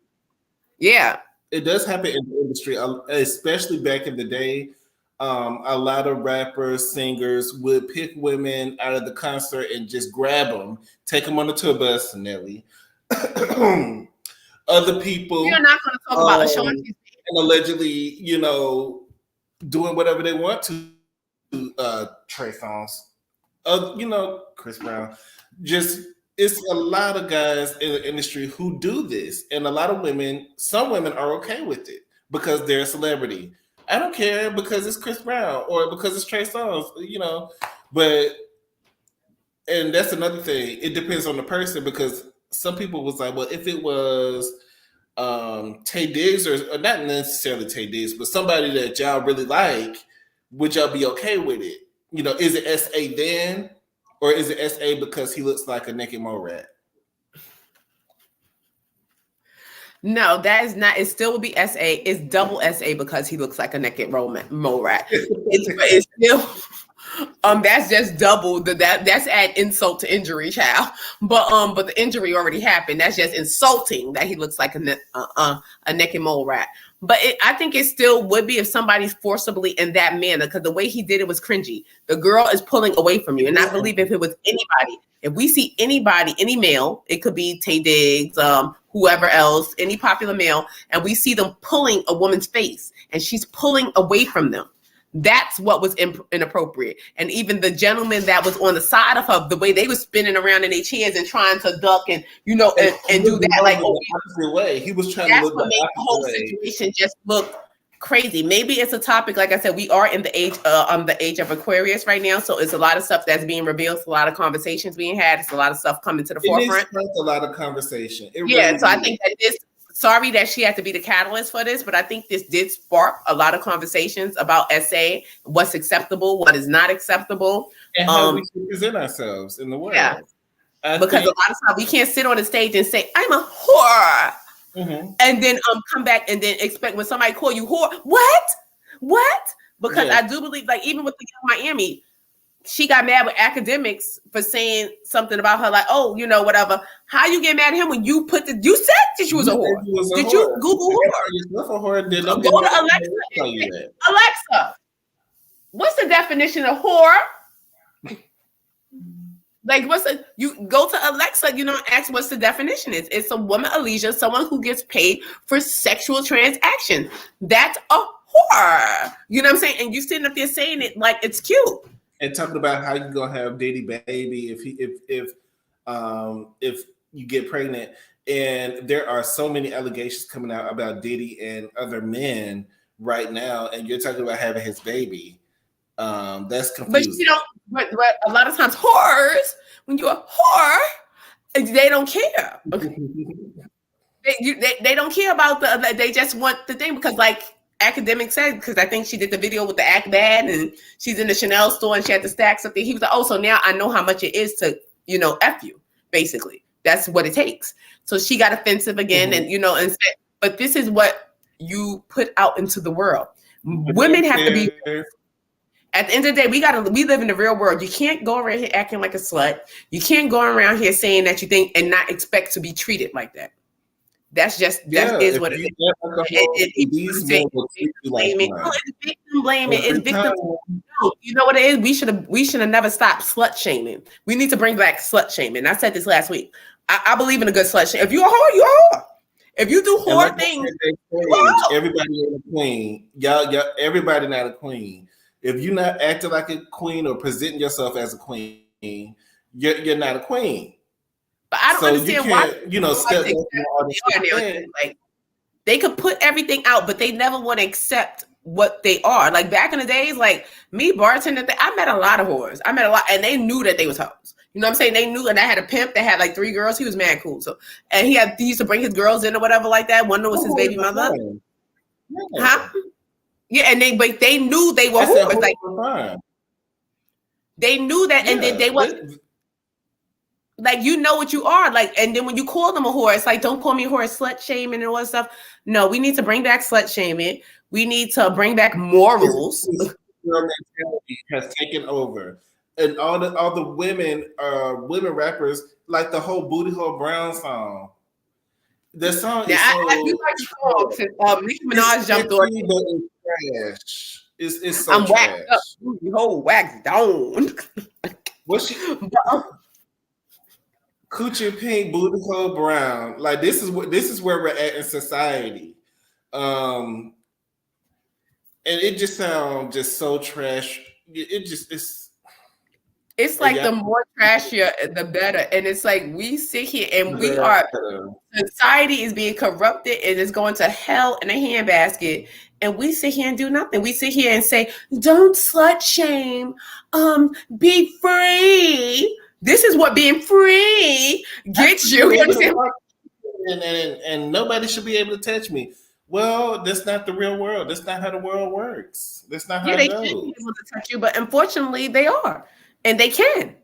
Yeah. It does happen in the industry, especially back in the day. A lot of rappers, singers would pick women out of the concert and just grab them, take them on the tour bus, Nelly. Other people. We're not going to talk about Ashanti. And allegedly, you know, doing whatever they want to Trey Songz. You know, Chris Brown. Just, it's a lot of guys in the industry who do this. And a lot of women, some women are okay with it because they're a celebrity. I don't care because it's Chris Brown or because it's Trey Songz, you know. But, and that's another thing. It depends on the person, because some people was like, well, if it was Tay Diggs or not necessarily Tay Diggs, but somebody that y'all really like, would y'all be okay with it? You know, is it SA then, or is it SA because he looks like a naked mole rat? No, that is not. It still would be SA. It's double SA because he looks like a naked mole rat. It's still. That's just double that's add insult to injury, child. But the injury already happened. That's just insulting that he looks like a naked mole rat. But I think it still would be if somebody's forcibly in that manner, because the way he did it was cringy. The girl is pulling away from you, and I believe if it was anybody, if we see anybody, any male, it could be Tay Diggs, whoever else, any popular male, and we see them pulling a woman's face, and she's pulling away from them. That's what was inappropriate. And even the gentleman that was on the side of her, the way they were spinning around in their chairs and trying to duck and, you know, and do that. Like, way. He was trying to look what made the whole situation just look crazy. Maybe it's a topic, like I said, we are in the age of Aquarius right now. So it's a lot of stuff that's being revealed. It's a lot of conversations being had. It's a lot of stuff coming to the forefront. It's a lot of conversation. I think that sorry that she had to be the catalyst for this, but I think this did spark a lot of conversations about SA, what's acceptable, what is not acceptable. And how we should present ourselves in the world. Yeah. Because a lot of times we can't sit on the stage and say, I'm a whore. Mm-hmm. And then come back and then expect when somebody call you whore. What? Because I do believe, like, even with the Miami, she got mad with academics for saying something about her, like, oh, you know, whatever. How you get mad at him when you said that she was a whore? Did you Google whore? Go to Alexa. Alexa, what's the definition of whore? Like, you go to Alexa, you know, ask what's the definition is. It's a woman, Alicia, someone who gets paid for sexual transaction. That's a whore. You know what I'm saying? And you sitting up there saying it like it's cute. and talking about how you gonna have Diddy baby if you get pregnant. And there are so many allegations coming out about Diddy and other men right now, and you're talking about having his baby. That's confusing. But you don't. But a lot of times, whores, when you're a whore, they don't care. Okay. They don't care about they just want the thing because like Academic said, because I think she did the video with the act bad and she's in the Chanel store and she had to stack something. He was like, oh, so now I know how much it is to, F you, basically. That's what it takes. So she got offensive again and, and said, but this is what you put out into the world. Women have to be, at the end of the day, we live in the real world. You can't go around here acting like a slut. You can't go around here saying that you think and not expect to be treated like that. That is what it is. These men will treat you like it's victim blaming. It's victim. No, you know what it is? We should have never stopped slut shaming. We need to bring back slut shaming. I said this last week. I believe in a good slut shame. If you're a whore, you're a whore. If you do whore things, everybody ain't a queen. Y'all, everybody not a queen. If you're not acting like a queen or presenting yourself as a queen, you're not a queen. But I don't understand why. Like they could put everything out, but they never want to accept what they are. Like back in the days, like me bartending, I met a lot of whores. I met a lot, and they knew that they was hoes. You know what I'm saying? They knew, and I had a pimp that had like 3 girls. He was mad cool. So, and he used to bring his girls in or whatever like that. One was his baby mother. Huh? Yeah, and they knew they were whores. Like they knew that, and then they was. Like, you know what you are. Like, and then when you call them a whore, it's like, don't call me a whore, slut shaming and all that stuff. No, we need to bring back slut shaming. We need to bring back morals. This mentality has taken over. And all the women rappers, like the whole Booty Hole Brown song. The song is Nicki Minaj jumped on. It's so I'm trash. waxed up. Booty hole waxed down. What's she? Coochie pink, booty hole brown. Like this is where we're at in society. And it just sounds just so trash. It's like the more trashier, the better. And it's like we sit here and society is being corrupted and it's going to hell in a handbasket. And we sit here and do nothing. We sit here and say, don't slut shame. Be free. This is what being free gets you. And nobody should be able to touch me. Well, that's not the real world. That's not how the world works. That's not how it goes. They should be able to touch you, but unfortunately they are. And they can.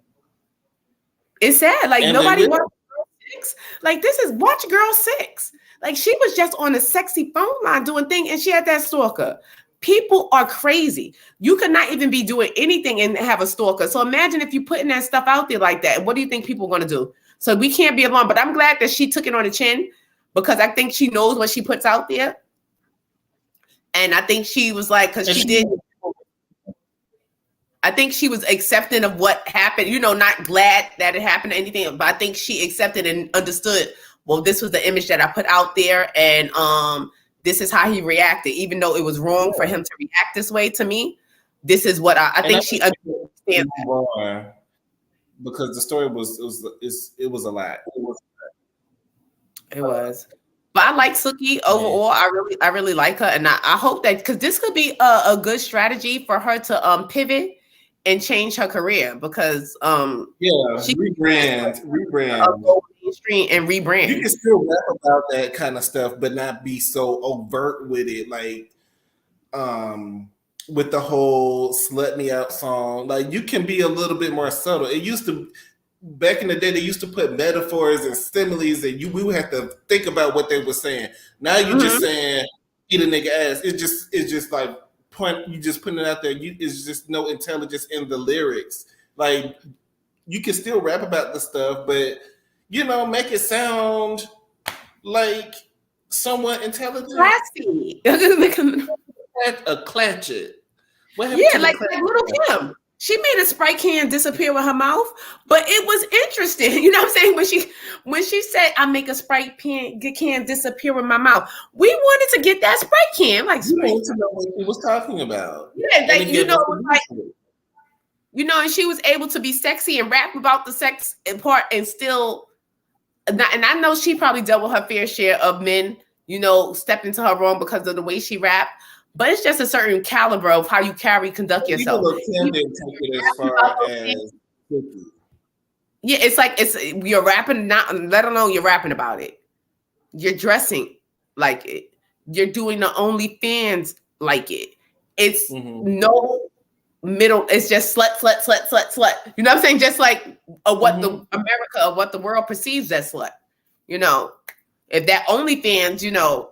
It's sad. Like nobody watched Girl 6. Like this is watch Girl 6. Like she was just on a sexy phone line doing thing and she had that stalker. People are crazy. You could not even be doing anything and have a stalker. So imagine if you're putting that stuff out there like that. What do you think people are going to do? So we can't be alone. But I'm glad that she took it on the chin because I think she knows what she puts out there. And I think she was like, because she did. I think she was accepting of what happened. Not glad that it happened or anything, but I think she accepted and understood, well, this was the image that I put out there. And this is how he reacted, even though it was wrong for him to react this way to me. This is what I think she understands that. Because the story was a lot. It was. But I like Suki overall. I really like her, and I hope that because this could be a good strategy for her to pivot and change her career because she rebrand and rebrand. You can still rap about that kind of stuff, but not be so overt with it, like with the whole "Slut Me Out" song. Like you can be a little bit more subtle. It used to back in the day, they used to put metaphors and similes, and we would have to think about what they were saying. Now you're just saying "eat a nigga ass." It's just like you just putting it out there. It's just no intelligence in the lyrics. Like you can still rap about the stuff, but make it sound like somewhat intelligent. Classy. A clatchet. Yeah, like Little Kim. She made a Sprite can disappear with her mouth, but it was interesting. You know what I'm saying? When she said, I make a Sprite can disappear with my mouth, we wanted to get that Sprite can. Like, you need to know what he was talking about. Yeah, like, you know, and she was able to be sexy and rap about the sex part and still, and I know she probably dealt with her fair share of men, you know, stepped into her wrong because of the way she rapped. But it's just a certain caliber of how you conduct yourself. Even though Kim didn't take it as far as Cookie. Yeah, it's like you're rapping, not let alone you're rapping about it. You're dressing like it. You're doing the OnlyFans like it. It's no middle. It's just slut. You know what I'm saying? Just like what the America, what the world perceives as slut. You know, if that OnlyFans, you know,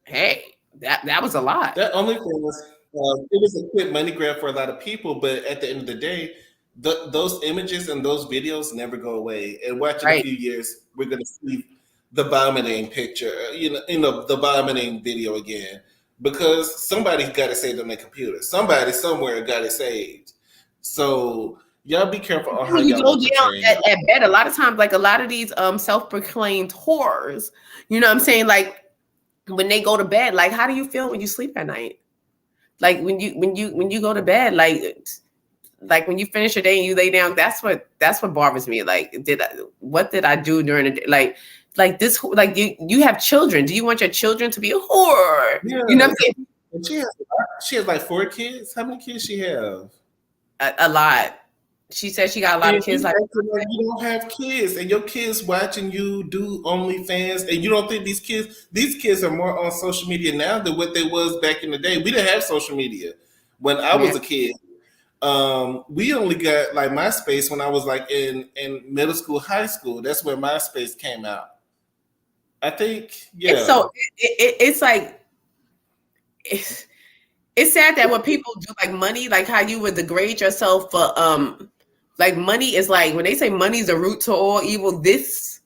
hey, that was a lot. That OnlyFans was it was a quick money grab for a lot of people, but at the end of the day, those images and those videos never go away. And watching a few years, we're gonna see the vomiting picture, you know, the vomiting video again, because somebody's got to save on their computer. Somebody somewhere got it saved. So y'all be careful on how y'all go down at bed. A lot of times, like a lot of these self-proclaimed whores, you know what I'm saying? Like when they go to bed, like how do you feel when you sleep at night? Like when you go to bed, like when you finish your day and you lay down, that's what bothers me. Like, what did I do during the day? Like this, like you have children. Do you want your children to be a whore? Yeah. You know what I'm saying? She has like 4 kids. How many kids she have? A lot. She said she got a lot of kids. Like you don't have kids, and your kids watching you do OnlyFans, and you don't think these kids are more on social media now than what they was back in the day. We didn't have social media when I was a kid. We only got like MySpace when I was like in middle school, high school. That's where MySpace came out. I think, yeah. And so it's like it's sad that when people do like money, like how you would degrade yourself for like money is like when they say money is the root to all evil. This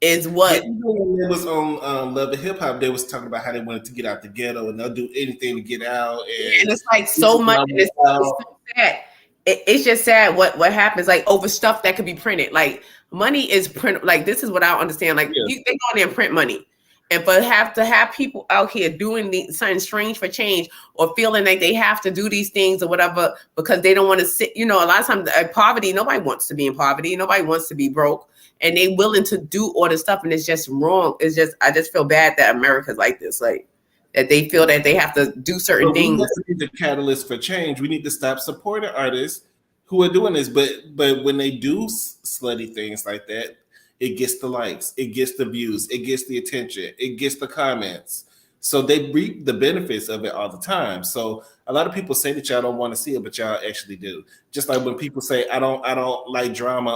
is what when it was on Love and Hip Hop. They was talking about how they wanted to get out the ghetto and they'll do anything to get out. And it's like so much. It's so sad. It's just sad what happens like over stuff that could be printed. Like money is print. Like this is what I don't understand. Like they go in there and print money, and but have to have people out here doing something strange for change or feeling like they have to do these things or whatever because they don't want to sit. You know, a lot of times poverty. Nobody wants to be in poverty. Nobody wants to be broke, and they willing to do all this stuff, and it's just wrong. It's just I just feel bad that America's like this. Like. That they feel that they have to do certain things. We need the catalyst for change. We need to stop supporting artists who are doing this. But when they do slutty things like that, it gets the likes, it gets the views, it gets the attention, it gets the comments. So they reap the benefits of it all the time. So a lot of people say that y'all don't want to see it, but y'all actually do. Just like when people say, I don't like drama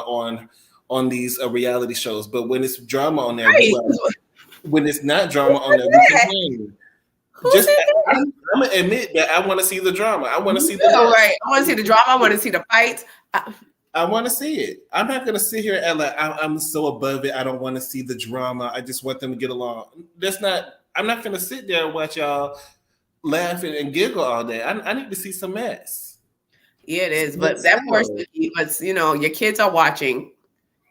on these reality shows, but when it's drama on there, when it's not drama on there, we complain. I'm gonna admit that I want to see the drama. I want to see the right. I want to see the drama. I want to see the fights. I want to see it. I'm not gonna sit here and like I'm so above it. I don't want to see the drama. I just want them to get along. I'm not gonna sit there and watch y'all laughing and giggle all day. I need to see some mess. Yeah, it is. But that person, but you know, your kids are watching.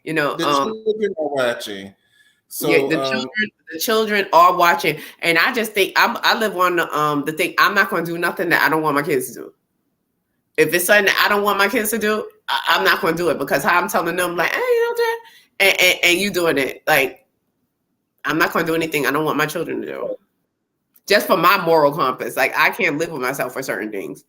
You know, the children are watching. So yeah, the children are watching, and I just think I live on the thing. I'm not going to do nothing that I don't want my kids to do. If it's something that I don't want my kids to do, I'm not going to do it because how I'm telling them like, hey, you know that, and you doing it like, I'm not going to do anything I don't want my children to do. Just for my moral compass, like I can't live with myself for certain things.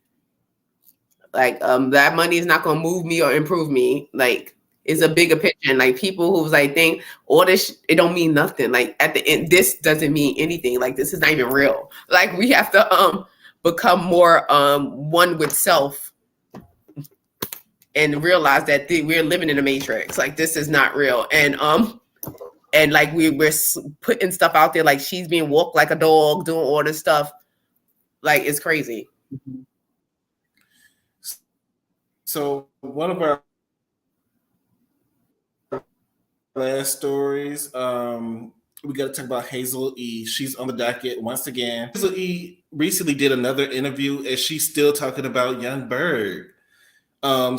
Like that money is not going to move me or improve me. Like. It's a bigger picture, and like people who's like think all this it don't mean nothing. Like at the end, this doesn't mean anything. Like this is not even real. Like we have to become more one with self and realize that we're living in a matrix. Like this is not real, and like we're putting stuff out there. Like she's being walked like a dog, doing all this stuff. Like it's crazy. So one of our last stories, we got to talk about Hazel E. She's on the docket once again. Hazel E. recently did another interview, and she's still talking about Young Berg.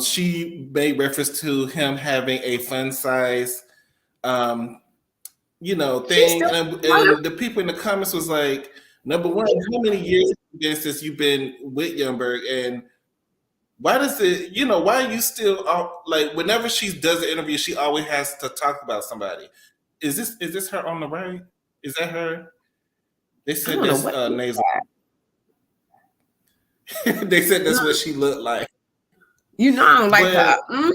She made reference to him having a fun size, thing, and the people in the comments was like, number one, how many years since you've been with Young Berg, and Why does it? Why are you still like? Whenever she does an interview, she always has to talk about somebody. Is this her on the right? Is that her? They I said don't know that's what. nasal. They said that's what she looked like. I don't like But her.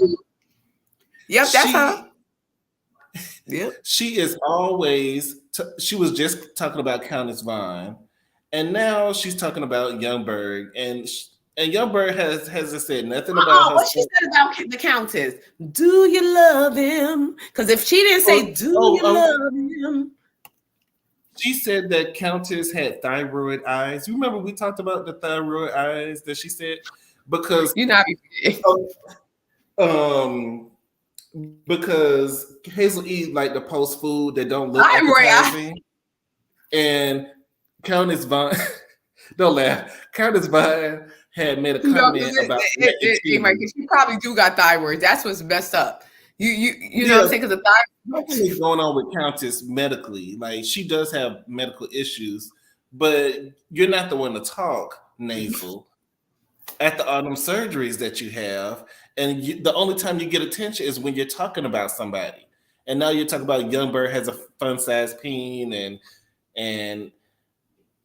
Yep, that's her. she Yep. she is always. She was just talking about Countess Vaughn, and now she's talking about Youngberg, and Youngberg hasn't said nothing about her. What she said about the Countess? Do you love him? Because if she didn't say, "Do you love him?" She said that Countess had thyroid eyes. You remember we talked about the thyroid eyes that she said? Because um because Hazel eat like the post food that don't look appetizing. And Countess Vaughn don't laugh. Countess Vaughn had made a comment about she probably do got thyroid. That's what's messed up. You know what I'm saying? Because the thyroid nothing is going on with Countess medically. Like she does have medical issues, but you're not the one to talk, nasal, at all them surgeries that you have. And the only time you get attention is when you're talking about somebody. And now you're talking about Youngberg has a fun size peen, and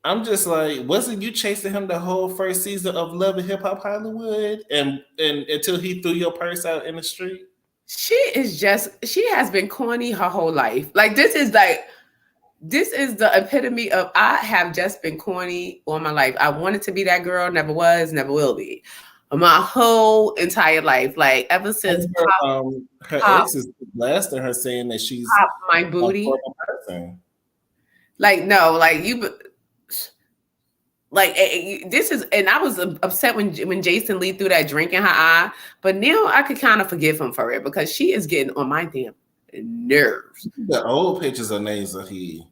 I'm just like, wasn't you chasing him the whole first season of Love and Hip Hop Hollywood, and until he threw your purse out in the street? She has been corny her whole life. Like this is the epitome of I have just been corny all my life. I wanted to be that girl, never was, never will be. My whole entire life, like ever since her ex is blasting her, saying that she's Pop My Booty. Like no, like you. Like this is, and I was upset when Jason Lee threw that drink in her eye, but now I could kind of forgive him for it because she is getting on my damn nerves. The old pictures of Naza,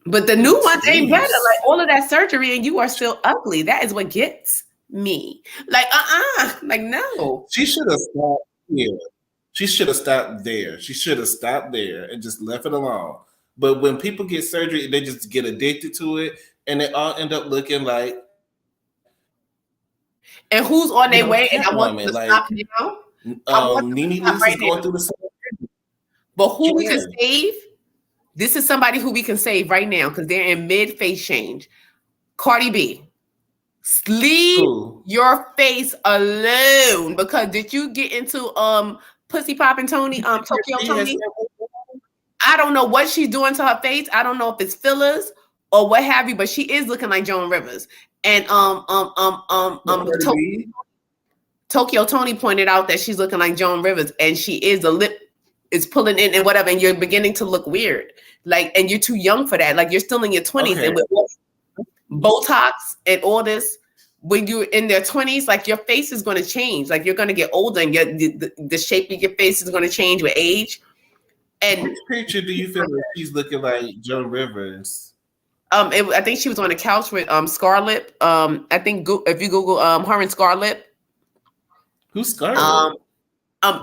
but the new ones ain't better. Like all of that surgery, and you are still ugly. That is what gets me. Like like no. She should have stopped here. She should have stopped there. She should have stopped there and just left it alone. But when people get surgery, they just get addicted to it, and they all end up looking like. And who's on their way? And I want to stop now. Nene Lee's going through the same. But who we can save? This is somebody who we can save right now because they're in mid face change. Cardi B, leave your face alone. Because did you get into Pussy Poppin' Tony, Tokyo Tony? I don't know what she's doing to her face. I don't know if it's fillers or what have you, but she is looking like Joan Rivers. And Tokyo Tony pointed out that she's looking like Joan Rivers, and she is, the lip is pulling in and whatever, and you're beginning to look weird. Like, and you're too young for that. Like, you're still in your 20s, and with Botox and all this, when you're in their 20s, like your face is going to change. Like you're going to get older, and the shape of your face is going to change with age. And which picture do you feel like she's looking like Joan Rivers? I think she was on the couch with Scarlett. I think if you Google her and Scarlett. Who's Scarlett?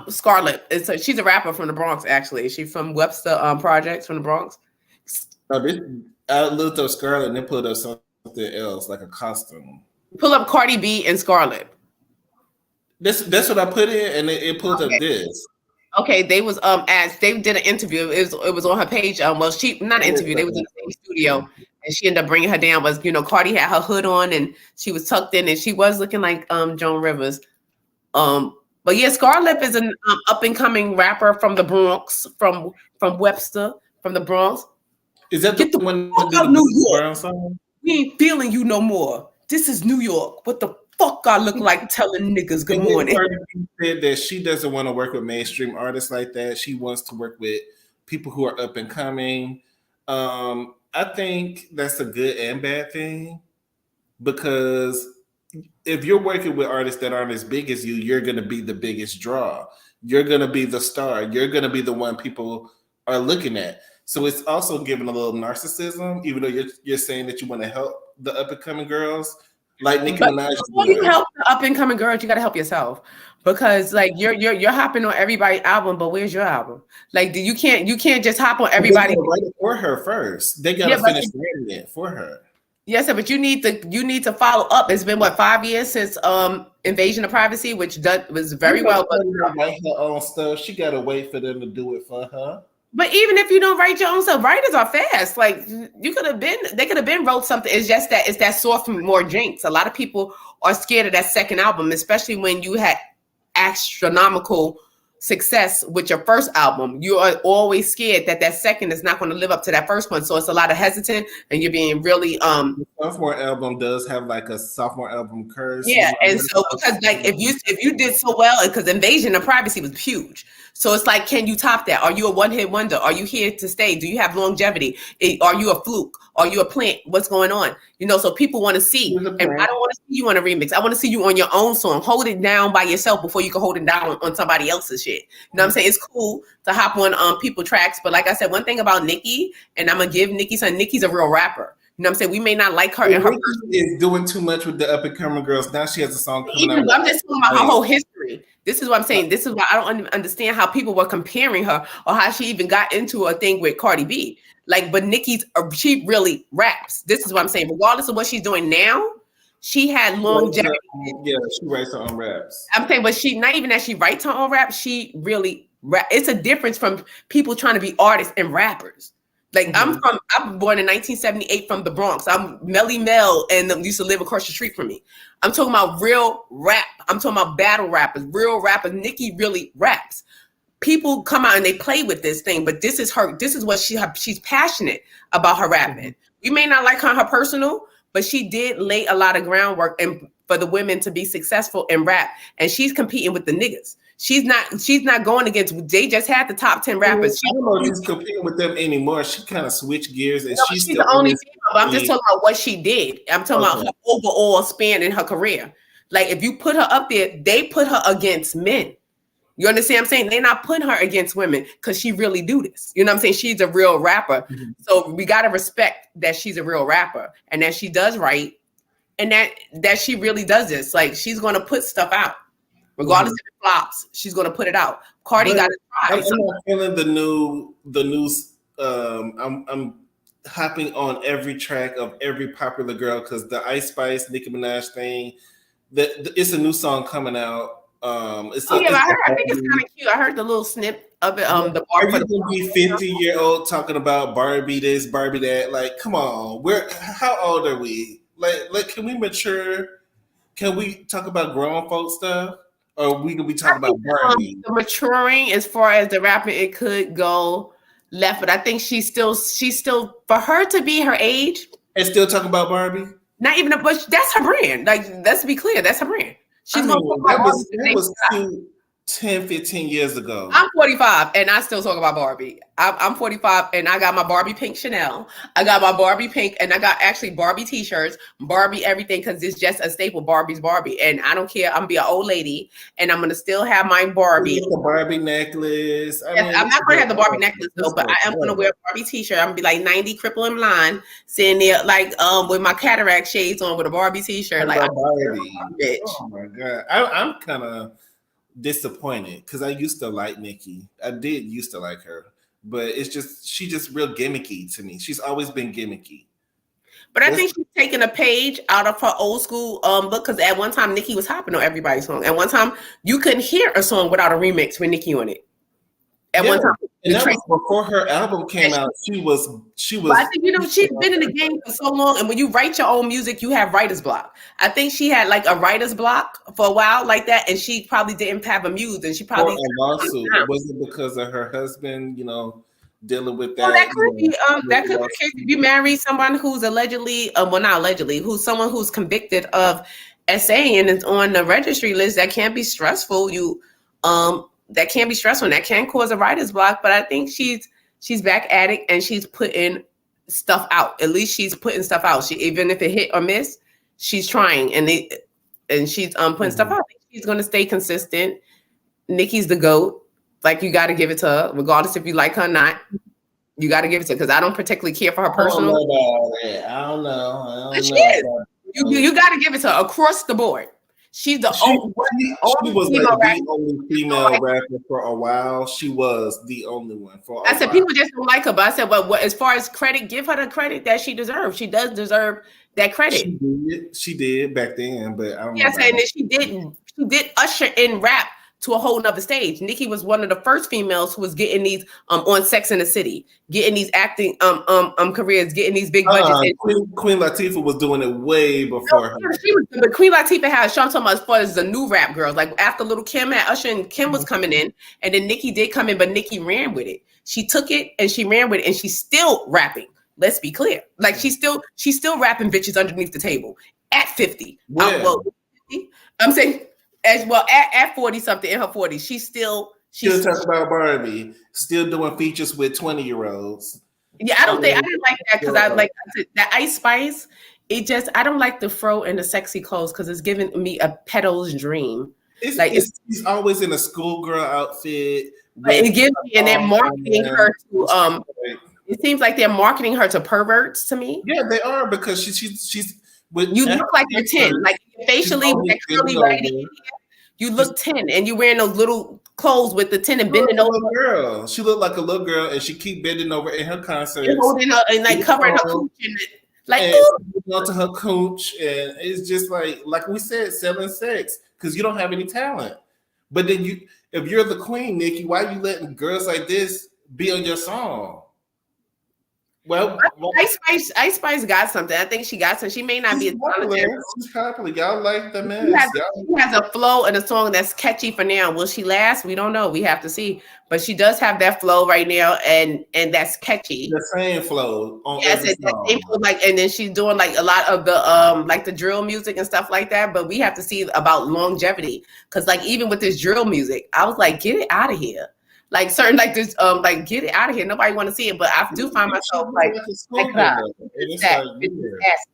Scarlett. She's a rapper from the Bronx. Actually, she's from Webster Projects from the Bronx. I looked up Scarlett and then pulled up something else, like a costume. Pull up Cardi B and Scarlett. That's what I put in, and it pulled up this. Okay, they was as they did an interview. It was on her page. Well, she not an interview. They was in the same studio, and she ended up bringing her down. Was Cardi had her hood on, and she was tucked in, and she was looking like Joan Rivers. But yeah, Scarlett is an up and coming rapper from the Bronx, from Webster, from the Bronx. Is that the one out New York? We ain't feeling you no more. This is New York. What the fuck I look like telling niggas good morning? Said that she doesn't want to work with mainstream artists like that. She wants to work with people who are up and coming. I think that's a good and bad thing, because if you're working with artists that aren't as big as you, you're going to be the biggest draw. You're going to be the star. You're going to be the one people are looking at. So it's also giving a little narcissism, even though you're saying that you want to help the up and coming girls. Like Nicki Minaj. Before you help the up and coming girls, you got to help yourself, because like you're hopping on everybody's album, but where's your album? Like, you can't just hop on everybody. Write it for her first. They got to finish writing it for her. Yes, but you need to follow up. It's been what, 5 years since Invasion of Privacy, which was very well. Write her own stuff. She gotta wait for them to do it for her. But even if you don't write your own stuff, writers are fast. Like they could have been wrote something. It's just that it's that sophomore jinx. A lot of people are scared of that second album, especially when you had astronomical success with your first album. You are always scared that second is not going to live up to that first one. So it's a lot of hesitant, and you're being really The sophomore album does have like a sophomore album curse. Yeah, and so because like if you did so well, because Invasion of Privacy was huge. So it's like, can you top that? Are you a one-hit wonder? Are you here to stay? Do you have longevity? Are you a fluke? Are you a plant? What's going on? So people want to see. And I don't want to see you on a remix. I want to see you on your own song. Hold it down by yourself before you can hold it down on somebody else's shit. You know what I'm saying? It's cool to hop on people tracks. But like I said, one thing about Nicki, and I'm going to give Nicki some, Nicki's a real rapper. You know what I'm saying? We may not like her. And her is doing too much with the up and coming girls. Now she has a song coming out. I'm just talking about her whole history. This is what I'm saying. This is why I don't understand how people were comparing her or how she even got into a thing with Cardi B. Like, but she really raps. This is what I'm saying. Regardless of what she's doing now, she had longevity. Yeah, she writes her own raps. I'm saying, but she not even that she writes her own rap. She really rap. It's a difference from people trying to be artists and rappers. Like I'm born in 1978 from the Bronx. I'm Melly Mel and used to live across the street from me. I'm talking about real rap. I'm talking about battle rappers, real rappers. Nicki really raps. People come out and they play with this thing, but this is her. This is what she's passionate about her rapping. We may not like her personal, but she did lay a lot of groundwork and for the women to be successful in rap. And she's competing with the niggas. She's not going against. They just had the top 10 rappers. I don't know if she's competing with them anymore. She kind of switched gears, and she's the only female. But I'm just talking about what she did. I'm talking about her overall span in her career. Like if you put her up there, they put her against men. You understand what I'm saying? They're not putting her against women because she really do this. You know what I'm saying? She's a real rapper. Mm-hmm. So we got to respect that she's a real rapper and that she does write and that she really does this. Like she's going to put stuff out. Regardless if it flops, she's gonna put it out. Cardi got to try. I'm not feeling the new. I'm hopping on every track of every popular girl because the Ice Spice Nicki Minaj thing. It's a new song coming out. I think it's kind of cute. I heard the little snip of it. The are you gonna be 50-year-old talking about Barbie this, Barbie that? Like, come on. How old are we? Like, can we mature? Can we talk about grown folk stuff? Or we could be talking about Barbie. The maturing as far as the rapping, it could go left, but I think she's still for her to be her age and still talking about Barbie. Not even but that's her brand. Like let's be clear, that's her brand. She's that was 10, 15 years ago. I'm 45 and I still talk about Barbie. I'm 45 and I got my Barbie pink Chanel. I got my Barbie pink and I got actually Barbie t-shirts, Barbie everything because it's just a staple. Barbie's Barbie. And I don't care. I'm gonna be an old lady and I'm going to still have my Barbie. The Barbie necklace. I'm not going to have the Barbie necklace though, but I am going to wear a Barbie t-shirt. I'm going to be like 90 crippling blind sitting there like with my cataract shades on with a Barbie t-shirt. Like Barbie. Oh my God. I'm kind of disappointed because I used to like Nicki. I did used to like her, but she's just real gimmicky to me. She's always been gimmicky. But I think she's taking a page out of her old school book because at one time Nicki was hopping on everybody's song. At one time you couldn't hear a song without a remix with Nicki on it. At one time, and that was before her album came out. She was. But I think she's been in the game for so long, and when you write your own music, you have writer's block. I think she had like a writer's block for a while, like that, and she probably didn't have a muse, and she probably a lawsuit. Was it because of her husband? Dealing with that. Well, that could be. That could be the case. If you marry someone who's allegedly, not allegedly, who's someone who's convicted of SA and is on the registry list, that can be stressful. That can be stressful and that can cause a writer's block. But I think she's back at it and she's putting stuff out. At least she's putting stuff out. Even if it hit or miss, she's trying and she's putting stuff out. She's gonna stay consistent. Nicki's the GOAT. Like you got to give it to her, regardless if you like her or not. You got to give it to her because I don't particularly care for her personal. I don't know. She is. You got to give it to her across the board. She's the She only was female like rapper. the only female rapper for a while. She was the only one for a I said while. people just don't like her, but I said, well, as far as credit, give her the credit that she deserves. She does deserve that credit. She did back then, but I don't know Yes, about and now. she did usher in rap to a whole nother stage. Nikki was one of the first females who was getting these on Sex and the City, getting these acting careers, getting these big budgets. Queen Latifah was doing it way before her. But Queen Latifah had Sean talking about as far as the new rap girls. Like after Little Kim had Usher and Kim was coming in, and then Nikki did come in, but Nikki ran with it. She took it and she ran with it, and she's still rapping. Let's be clear. Like she's still rapping bitches underneath the table at 50. Well, I'm saying as well at 40 something in her 40s. She's still talking about Barbie, still doing features with 20-year-olds. Yeah, I didn't like that because I like that Ice Spice. I don't like the fro and the sexy clothes because it's giving me a pedo's dream. She's always in a schoolgirl outfit. It gives me, and they're marketing her to It seems like they're marketing her to perverts to me. Yeah, they are because she's. You look like you're 10, like facially with that curly right in here. You look 10, and you're wearing those little clothes with the 10 and bending over. Girl, she looked like a little girl, and she keep bending over in her concerts, and holding her and like covering her cooch and onto her cooch, and it's just like we said, selling sex because you don't have any talent. But then if you're the queen, Nikki, why are you letting girls like this be on your song? Well, Ice Spice got something. I think she got something. She may not be as talented. She's popular. Y'all like the man. She has a flow and a song that's catchy for now. Will she last? We don't know. We have to see. But she does have that flow right now, and that's catchy. The same flow on every song. Same flow, and then she's doing like a lot of the like the drill music and stuff like that. But we have to see about longevity because like even with this drill music, I was like, get it out of here. Like certain like this like get it out of here. Nobody want to see it, but I do find myself like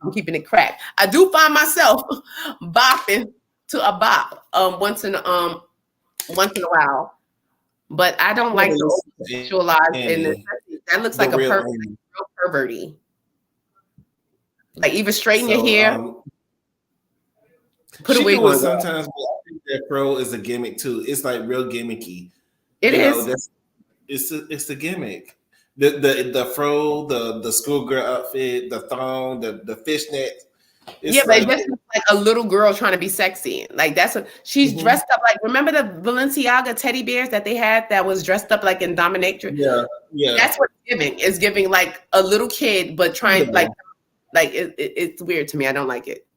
I'm keeping it cracked. I do find myself bopping to a bop once in a while, but I don't like the sexualized and that looks like a perverty. Like even straighten your hair. Put a wig on. Sometimes I think that fro is a gimmick too. It's like real gimmicky. It is. It's a gimmick. The fro, the schoolgirl outfit, the thong, the fishnet. But it just looks like a little girl trying to be sexy. Like she's dressed up like. Remember the Balenciaga teddy bears that they had that was dressed up like in dominatrix? Yeah. That's what it's giving. It's giving like a little kid, but trying like it's weird to me. I don't like it.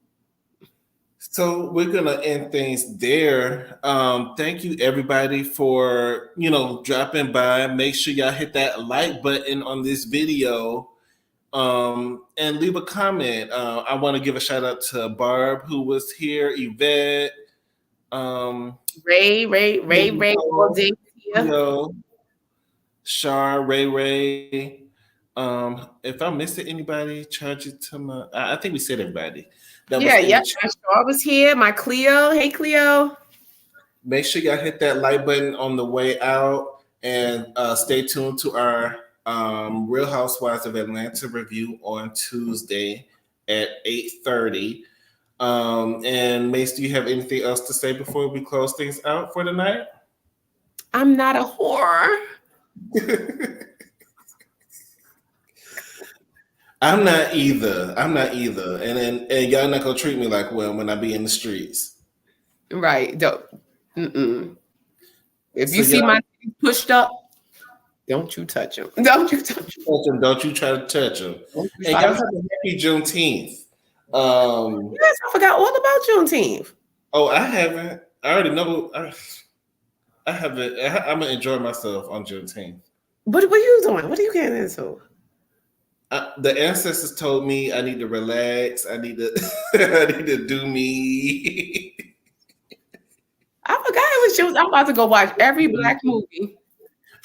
So we're gonna end things there. Thank you everybody for dropping by. Make sure y'all hit that like button on this video and leave a comment. I want to give a shout out to Barb who was here, Yvette, Ray, Shar, Ray. If I'm missing anybody, charge it to my. I think we said everybody. My Shar was here. My Cleo. Hey, Cleo. Make sure y'all hit that like button on the way out and stay tuned to our Real Housewives of Atlanta review on Tuesday at 8:30. And Mace, do you have anything else to say before we close things out for tonight? I'm not a whore. I'm not either. And y'all not gonna treat me like one when I be in the streets. Right. Don't. If you see my pushed up, don't you touch them. Don't you touch them. Don't you try to touch them. And y'all have a happy Juneteenth. Yes, I forgot all about Juneteenth. Oh, I haven't. I already know. I haven't. I'm gonna enjoy myself on Juneteenth. What are you doing? What are you getting into? The ancestors told me I need to relax. I need to do me. I forgot it was June. I'm about to go watch every Black movie.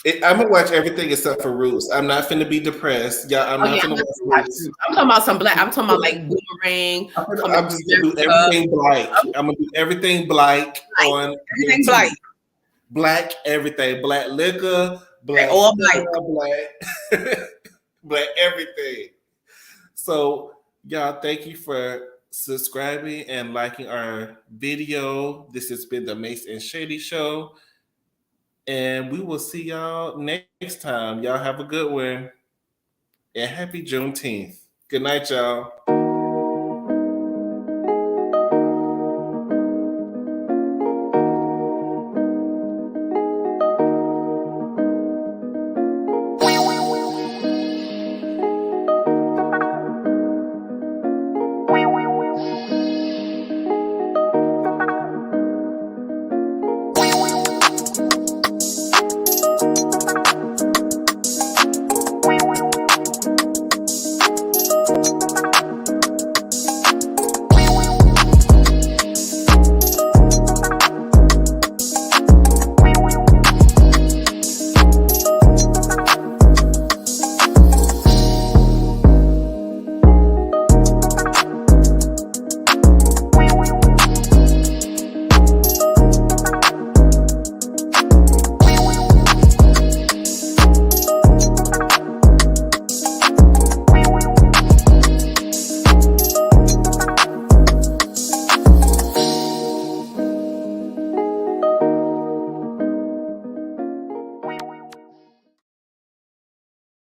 I'm gonna watch everything except for Roots. I'm not finna be depressed. Yeah, I'm not finna watch Roots. I'm talking about some Black. I'm talking about like Boomerang. I'm just gonna do everything black. I'm gonna do everything black on everything black. Black everything. Black liquor. Black all black. Black everything. So y'all, thank you for subscribing and liking our video. This has been the Mace and Shady Show. And we will see y'all next time. Y'all have a good one. And happy Juneteenth. Good night, y'all.